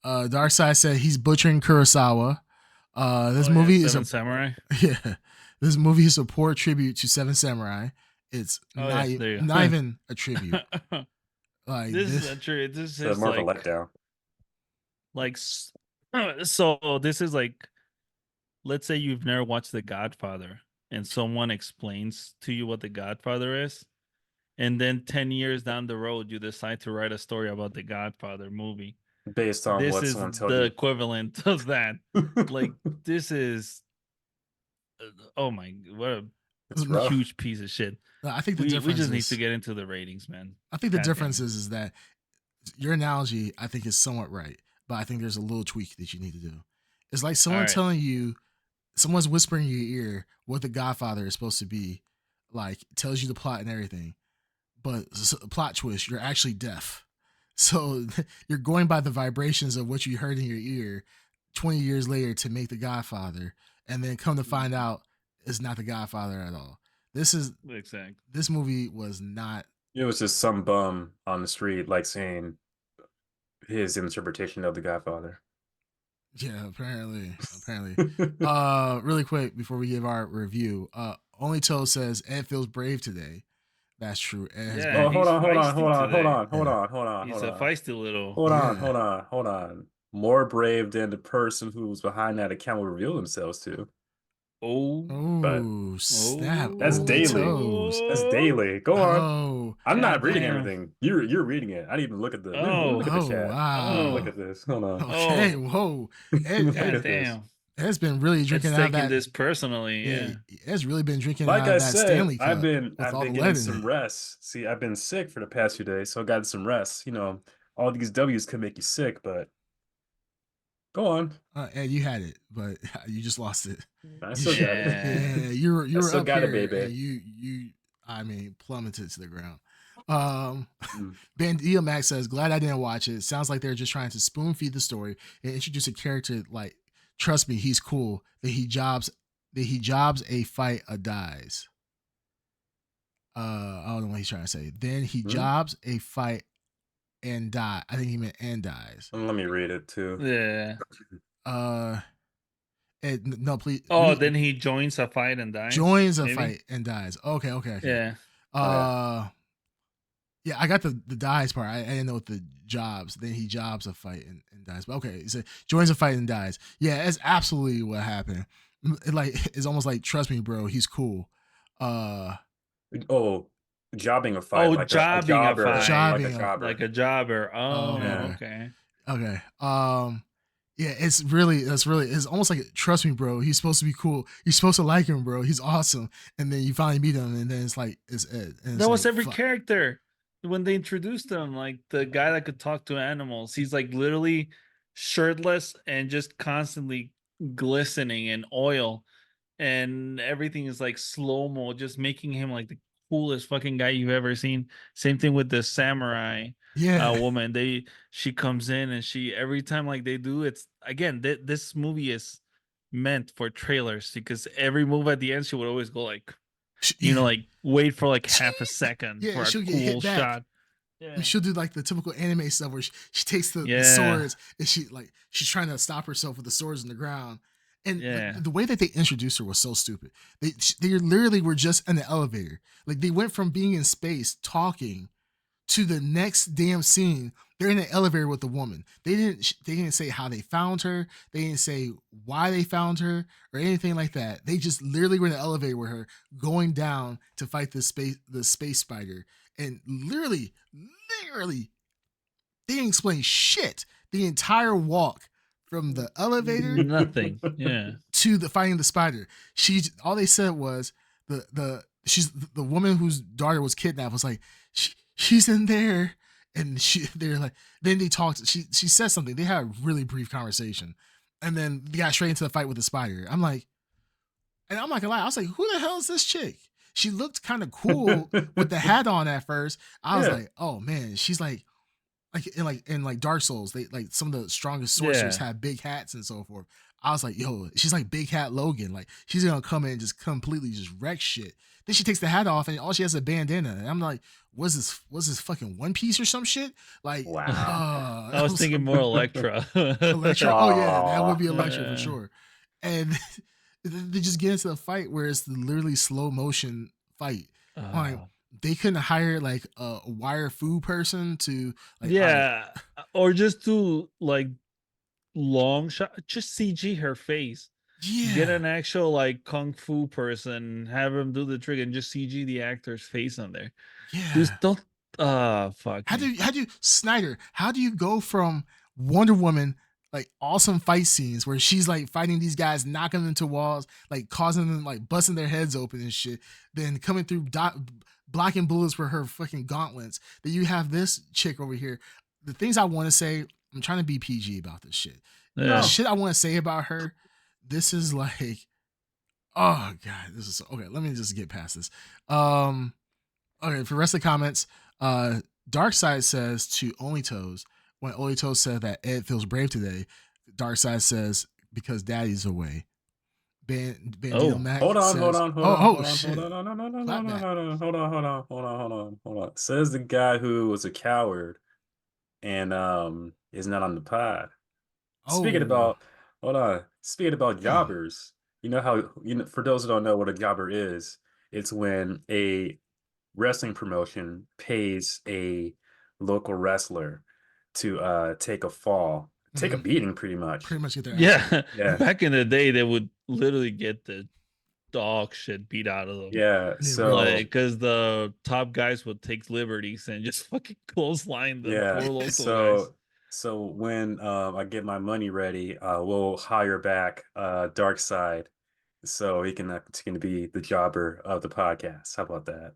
Darkseid said he's butchering Kurosawa. This movie is Seven Samurai. yeah. This movie is a poor tribute to Seven Samurai. It's not There you not even a tribute. Like this this. is a true. This So is more of a like letdown. so. This is like, let's say you've never watched The Godfather, and someone explains to you what The Godfather is, and then 10 years down the road, you decide to write a story about The Godfather movie. Based on This what is someone told the you. equivalent of that. Like, this is, oh my, what a It's rough. huge piece of shit. I think the We difference just need is, to get into the ratings, man. I think the God difference damn it. is that your analogy, I think, is somewhat right, but I think there's a little tweak that you need to do. It's like someone Alright. telling you, someone's whispering in your ear what The Godfather is supposed to be, like tells you the plot and everything, but plot twist, you're actually deaf. So you're going by the vibrations of what you heard in your ear 20 years later to make The Godfather, and then come to find out it's not The Godfather at all. This is Exactly. This movie was not. It was just some bum on the street like saying his interpretation of The Godfather. Yeah, apparently. Really quick before we give our review, Only Toe says Ed feels brave today. That's true. Ed has Yeah, been. Oh, hold he's on. feisty Yeah. He's a feisty little. Hold Yeah. on. More brave than the person who's behind that account will reveal themselves to. But Oh, snap. that's Only daily. Toes. That's daily. Go on. Oh, I'm not reading damn. everything. You're reading it. I didn't even look at the let me look at the chat. wow. Look at this. Hold on. Okay, whoa. Look Ed, at this. Ed's been really drinking It's out of taking that. this personally. Yeah. Ed's really been drinking Like out I of that said, Stanley Cup I've been with all the getting lead in some it. rest. See, I've been sick for the past few days, so I got some rest. You know, all these W's could make you sick, but go on. Ed, you had it, but you just lost it. I still got it. Yeah, you were still up got it, here, baby. and you, I mean, plummeted to the ground. Bandia Max says, "Glad I didn't watch it. Sounds like they're just trying to spoon feed the story and introduce a character like, trust me, he's cool. That he jobs a fight or dies. I don't know what he's trying to say. Then he jobs a fight and die. I think he meant and dies. Let me read it too. Yeah. No, please. Then he joins a fight and dies. Joins a fight and dies. Okay. Yeah. Yeah, I got the dies part. I didn't know what the jobs. Then he jobs a fight and dies. But okay, so joins a fight and dies. Yeah, that's absolutely what happened. It's almost like, trust me, bro, he's cool. Jobbing a fight. Like jobbing a fight. Like a jobber. Oh, yeah. Okay. Yeah, it's almost like, trust me, bro, he's supposed to be cool. You're supposed to like him, bro. He's awesome. And then you finally meet him, and then it's like, it's Ed. That was every character when they introduced him, like the guy that could talk to animals. He's like literally shirtless and just constantly glistening in oil, and everything is like slow-mo, just making him like the coolest fucking guy you've ever seen. Same thing with the samurai woman. She comes in, and every time like they do, it's again, this movie is meant for trailers, because every move at the end she would always go like, like wait for like half a second for a cool shot. Yeah. She'll do like the typical anime stuff where she takes the swords, and she's trying to stop herself with the swords in the ground. And the way that they introduced her was so stupid. They literally were just in the elevator. Like, they went from being in space talking to the next damn scene. They're in an elevator with the woman. They didn't say how they found her. They didn't say why they found her or anything like that. They just literally were in the elevator with her, going down to fight the space spider. And literally, they didn't explain shit the entire walk from the elevator, nothing, to the fighting the spider. All they said was the woman whose daughter was kidnapped was like, she's in there, and they're like, then they talked. She said something. They had a really brief conversation, and then they got straight into the fight with the spider. I'm like, and I'm not gonna lie, I was like, who the hell is this chick? She looked kind of cool with the hat on at first. I was like, oh man, she's like in Dark Souls, they like some of the strongest sorcerers have big hats and so forth. I was like, yo, she's like Big Cat Logan. Like, she's gonna come in and just completely just wreck shit. Then she takes the hat off and all she has is a bandana. And I'm like, was this fucking One Piece or some shit? Like, Wow. I was thinking more Electra. Electra. Oh yeah, that would Aw. be Electra for Yeah. sure. And they just get into the fight where it's the literally slow motion fight. I'm like, they couldn't hire like a wire fu person to like, all right, Yeah, or just do like long shot, just CG her face. Get yeah, an actual like kung fu person, have him do the trick, and just CG the actor's face on there. yeah. Just don't. Fuck How me. do you Snyder? How do you go from Wonder Woman like awesome fight scenes where she's like fighting these guys, knocking them into walls, like causing them like busting their heads open and shit, then coming through blocking bullets with her fucking gauntlets? That you have this chick over here. The things I want to say, I'm trying to be PG about this shit. The Yeah. shit I want to say about her, this is like, oh god, this is okay. Let me just get past this. Okay, for the rest of the comments, Darkseid says to Only Toes, when Only Toes said that Ed feels brave today, Darkseid says, because daddy's away. Bandito Oh. Mac Hold on, hold says, on, hold oh, on, oh, hold on, shit. hold on, no, no, no, no, no, Clap no, back. no, no, hold on, hold on, hold on, hold on, hold on. Says the guy who was a coward and is not on the pod. Speaking Oh, about, hold on. Speaking about jobbers, you know how for those who don't know what a jobber is, it's when a wrestling promotion pays a local wrestler to take a fall, take a beating, pretty much. pretty much get their ass Yeah, beat. Yeah, back in the day, they would literally get the dog shit beat out of them. yeah. Yeah, So Like, because the top guys would take liberties and just fucking clothesline the yeah, poor local guys. so when I get my money ready, we'll hire back Dark so he can continue to be the jobber of the podcast. How about that?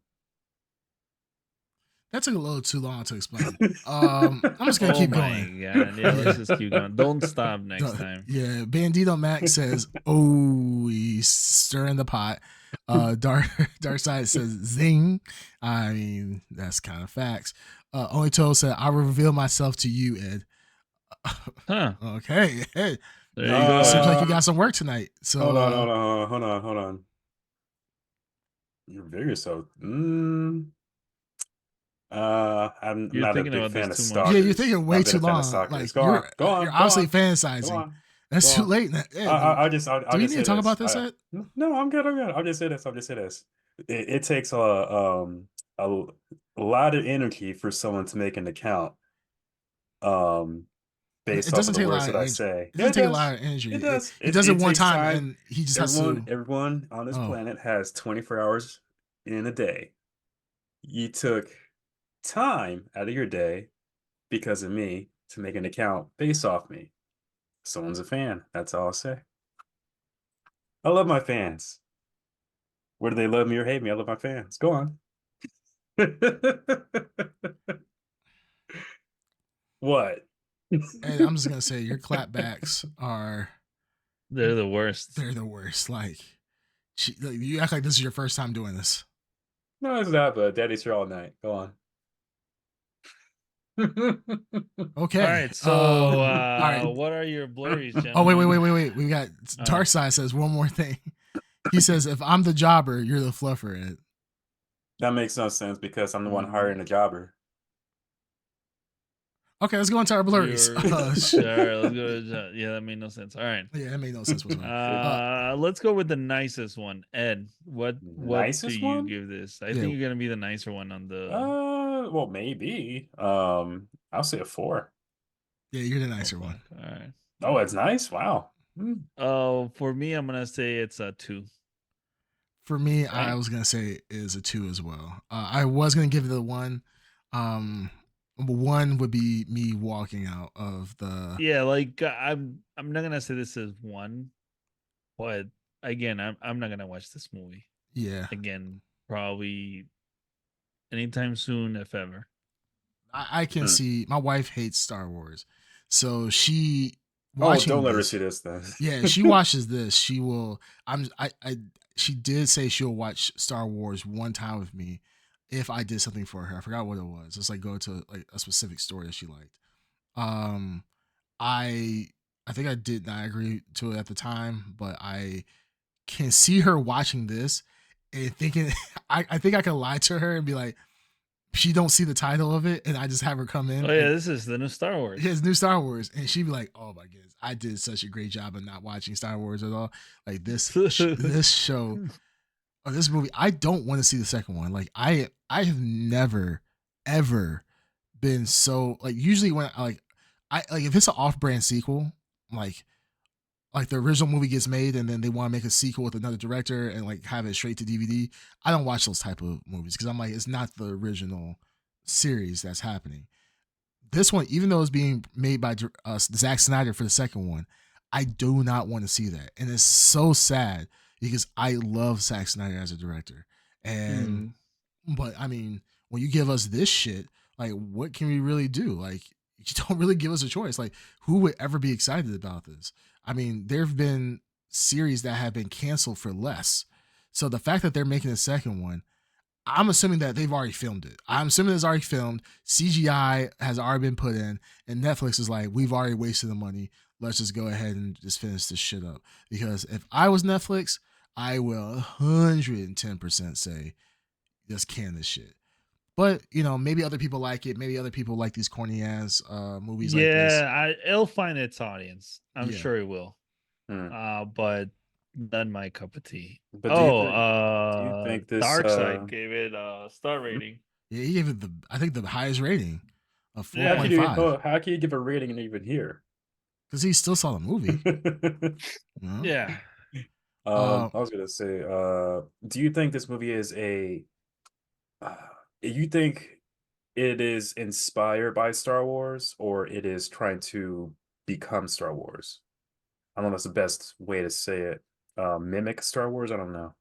That took a little too long to explain. I'm just gonna Oh keep my going. god! Yeah, let's just keep going. Don't stop next time. Yeah, Bandito Max says, "Oh, he's stirring the pot." Darkseid says, "Zing." I mean, that's kind of facts. Only Told said, "I will reveal myself to you, Ed." Huh? Okay, hey, There you go. seems like Uh, you got some work tonight. So, hold on, hold on, hold on, hold on. You're very so. I'm You're not a thinking big about fan this of too much. yeah, you're stalkers. thinking way Not been too a fan of long. stalkers. Like Go on, go you're on, go obviously on, go fantasizing. on, That's go too on. late. Ed, I'll do we just need say to talk this. about this, Ed? No, I'm good. I'm good. I'll just say this. It takes a lot of energy for someone to make an account um based It off of doesn't the take a words lot of that I energy. say. It Yeah, doesn't it take a does. lot of energy. It does. He does it It one takes time time. and he just has to. Everyone on this Oh, planet has 24 hours in a day. You took time out of your day because of me to make an account based off me. Someone's a fan. That's all I'll say. I love my fans. Whether they love me or hate me, I love my fans. Go on. What? and I'm just gonna say your clapbacks are They're the worst. they're the worst. Like, you act like this is your first time doing this. No, it's not, but Daddy's here all night. Go on. Okay. All right. So, All right. what are your blurries, Oh wait, gentlemen? wait. We got Darkseid says one more thing. He says, "If I'm the jobber, you're the fluffer." Ed. That makes no sense because I'm the one hiring the jobber. Okay, let's go into our blurries. Sure, let's go. Yeah, that made no sense. All right. Yeah, that made no sense whatsoever. Let's go with the nicest one. Ed, what do Nicest you one? give this? I Yeah. think you're gonna be the nicer one on the. Well, maybe. I'll say a 4. Yeah, you're the nicer one. All right. Oh, it's nice. Wow. Oh, for me, I'm gonna say it's a 2. For me, Okay. I was gonna say it is a 2 as well. I was gonna give it a 1. One would be me walking out of the. Yeah, like I'm not gonna say this is 1, but again, I'm not gonna watch this movie Yeah, again. Probably anytime soon, if ever. I can see my wife hates Star Wars, so she Oh, watching. don't let her this- see this then. Yeah, she watches this. She will. She did say she'll watch Star Wars one time with me if I did something for her. I forgot what it was. It's like go to like a specific story that she liked. I I think I did not agree to it at the time, but I can see her watching this and thinking I think I can lie to her and be like, she don't see the title of it, and I just have her come in. Oh yeah, And this is the new Star Wars. his new Star Wars, and she'd be like, "Oh my goodness, I did such a great job of not watching Star Wars at all. Like this show or this movie, I don't want to see the second one. Like I have never ever been so like usually when I like if it's an off-brand sequel, like like the original movie gets made and then they want to make a sequel with another director and like have it straight to DVD. I don't watch those type of movies because I'm like it's not the original series that's happening. This one, even though it's being made by Zack Snyder for the second one, I do not want to see that, and it's so sad because I love Zack Snyder as a director, and but I mean, when you give us this shit, like, what can we really do? Like, you don't really give us a choice. Like, who would ever be excited about this? I mean, there have been series that have been canceled for less, so the fact that they're making a second one, I'm assuming that they've already filmed it. I'm assuming it's already filmed. CGI has already been put in, and Netflix is like, we've already wasted the money. Let's just go ahead and just finish this shit up. Because if I was Netflix, I will 110% say, just can this shit. But you know, maybe other people like it. Maybe other people like these corny ass movies like this. Yeah, it'll find its audience. I'm Yeah. sure it will. Hmm. But not my cup of tea. But do you think this Dark Side gave it a star rating. Yeah, he gave it I think the highest rating of Yeah. 4.5. how can you give a rating and even here? Because he still saw the movie. You know? Yeah. I was gonna say, do you think this movie is uh, you think it is inspired by Star Wars or it is trying to become Star Wars? I don't know if that's the best way to say it. Mimic Star Wars? I don't know.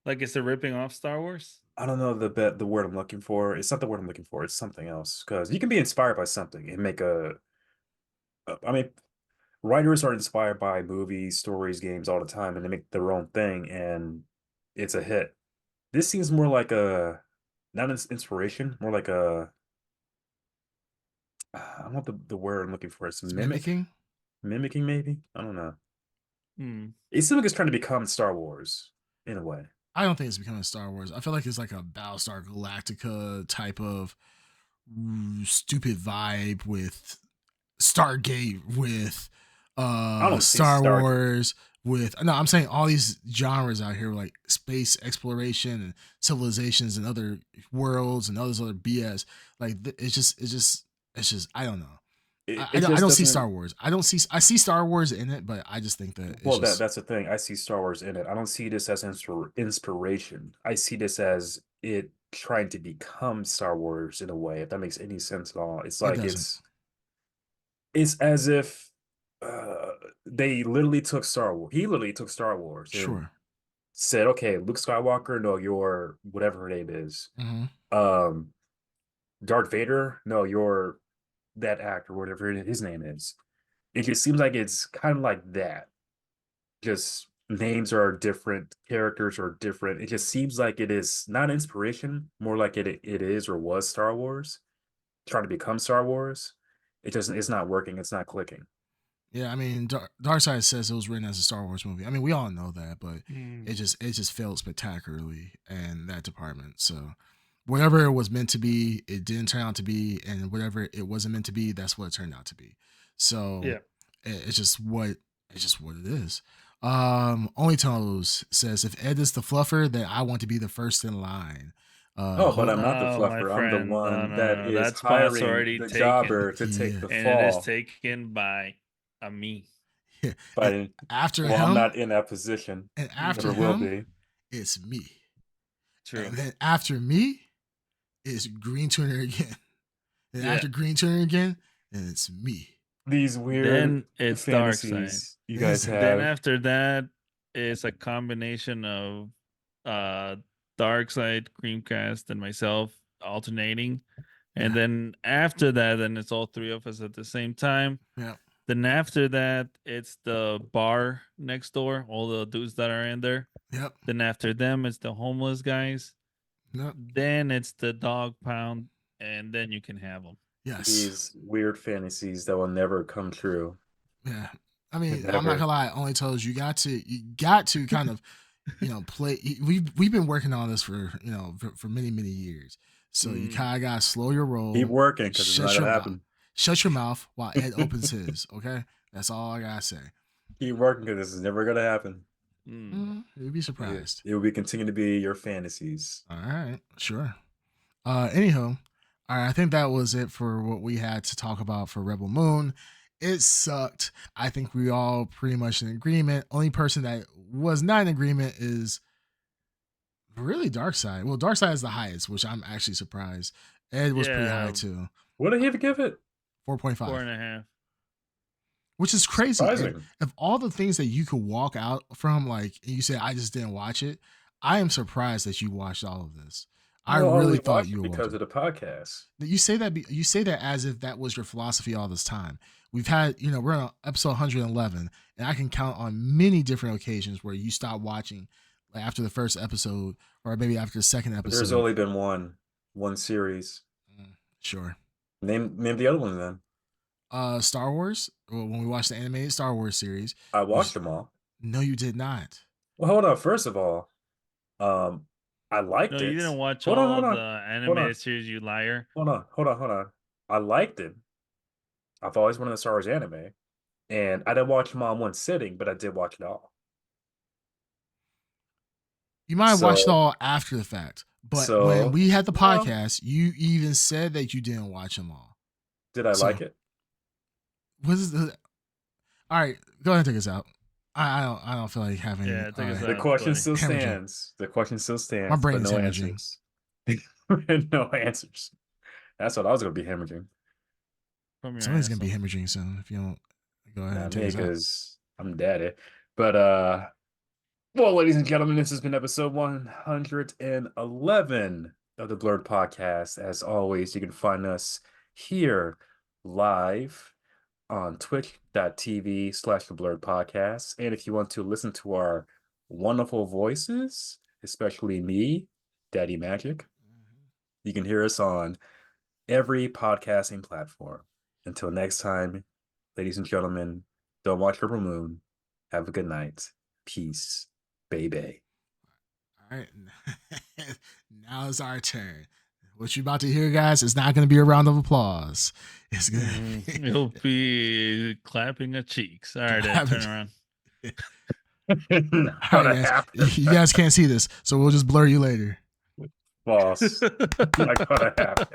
Like, is it ripping off Star Wars? I don't know the word I'm looking for. It's not the word I'm looking for. It's something else. Because you can be inspired by something and make I mean, writers are inspired by movies, stories, games all the time, and they make their own thing, and it's a hit. This seems more like a not an inspiration, more like a I don't know the word I'm looking for. It's It's mimic, mimicking. mimicking maybe. I don't know. Hmm. It seems like it's trying to become Star Wars in a way. I don't think it's becoming Star Wars. I feel like it's like a Battlestar Galactica type of stupid vibe with Stargate, with I don't see Star Star. Wars, with no, I'm saying all these genres out here like space exploration and civilizations and other worlds and all this other BS. Like it's just I don't know. It, I it don't just see Star doesn't. Wars. I see Star Wars in it, but I just think that it's Well, just that's the thing. I see Star Wars in it. I don't see this as inspiration. I see this as it trying to become Star Wars in a way. If that makes any sense at all, it's it like doesn't. it's as if uh, they literally took Star Wars. He literally took Star Wars and Sure. said, "Okay, Luke Skywalker, no, you're whatever her name is. Mm-hmm. Um, Darth Vader, no, you're that actor, whatever his name is." It just seems like it's kind of like that. Just names are different, characters are different. It just seems like it is not inspiration, more like it is or was Star Wars, trying to become Star Wars. It's not working, it's not clicking. Yeah, I mean, Darkseid says it was written as a Star Wars movie. I mean, we all know that, but Hmm. it just failed spectacularly in that department. So whatever it was meant to be, it didn't turn out to be, and whatever it wasn't meant to be, that's what it turned out to be. So Yeah. it's just what it is. Only Toes says if Ed is the fluffer, then I want to be the first in line. Oh, but I'm not the No, my fluffer. I'm the friend. one that No. is That spot's hiring already the taken. jobber to take Yeah, the And it is fall. taken by a me. yeah. And But after well, I'm him, not in that position. and after Never will him, be. it's me. True. And then after me is Green Tuner again. And Yeah. after Green Tuner again, then it's me. These weird Then it's Dark Side. fantasies you guys Then Then have. after that, it's a combination of Dark Side, Creamcast, and myself alternating. And Yeah. then after that, then it's all three of us at the same time. Yeah. Then after that, it's the bar next door, all the dudes that are in there. Yep. Then after them, it's the homeless guys. Yep. Then it's the dog pound, and then you can have them. Yes. These weird fantasies that will never come true. Yeah. I mean, I'm not Never. gonna lie. Only toes. You got to kind of, play. We've been working on this for for many years. So you kind of gotta slow your roll Keep working and because it's not gonna happen. shut your mouth while Ed opens his. Okay, that's all I gotta say. Keep working because this is never gonna happen. You'd be surprised. It will be continue to be your fantasies. All right, sure. Anyhow, all right. I think that was it for what we had to talk about for Rebel Moon. It sucked. I think we all pretty much in agreement. Only person that was not in agreement is really Darkseid. Well, Darkseid is the highest, which I'm actually surprised. Ed was pretty high too. What did he give it? 4.5. 4.5. Which is crazy. Surprising. Of all the things that you could walk out from, like you said, I just didn't watch it. I am surprised that you watched all of this. I really thought you would because of the podcast. You say that as if that was your philosophy all this time. We've had, we're on episode 111, and I can count on many different occasions where you stopped watching after the first episode, or maybe after the second episode. There's only been one series. Sure. Name the other one then. Star Wars. Well, when we watched the animated Star Wars series, I watched them all. No, you did not. Well, hold on. First of all, I liked it. No, you didn't watch hold all on. the animated series, you liar. Hold on. I liked it. I've always wanted a Star Wars anime, and I didn't watch them all in one sitting, but I did watch it all. You might have watched it all after the fact, but when we had the podcast, you even said that you didn't watch them all. Did I like it? What is the? All right, go ahead and take us out. I don't feel like having. Yeah, take us out. The question still stands. The question still stands. My brain's no hemorrhaging. Answers. No answers. That's what I was gonna be hemorrhaging. Somebody's gonna be hemorrhaging soon if you don't go ahead and take us out. Because I'm daddy. But well, ladies and gentlemen, this has been episode 111 of the Blrd podcast. As always, you can find us here live on twitch.tv/the Blrd podcast. And if you want to listen to our wonderful voices, especially me, Daddy Magic, you can hear us on every podcasting platform. Until next time, ladies and gentlemen, don't watch Rebel Moon. Have a good night. Peace. Baby. All right. Now it's our turn. What you're about to hear, guys, is not going to be a round of applause. It's going to be... You'll be clapping of cheeks. All right, Ed, turn around. All right, guys. You guys can't see this, so we'll just blur you later. Boss. I gotta happen.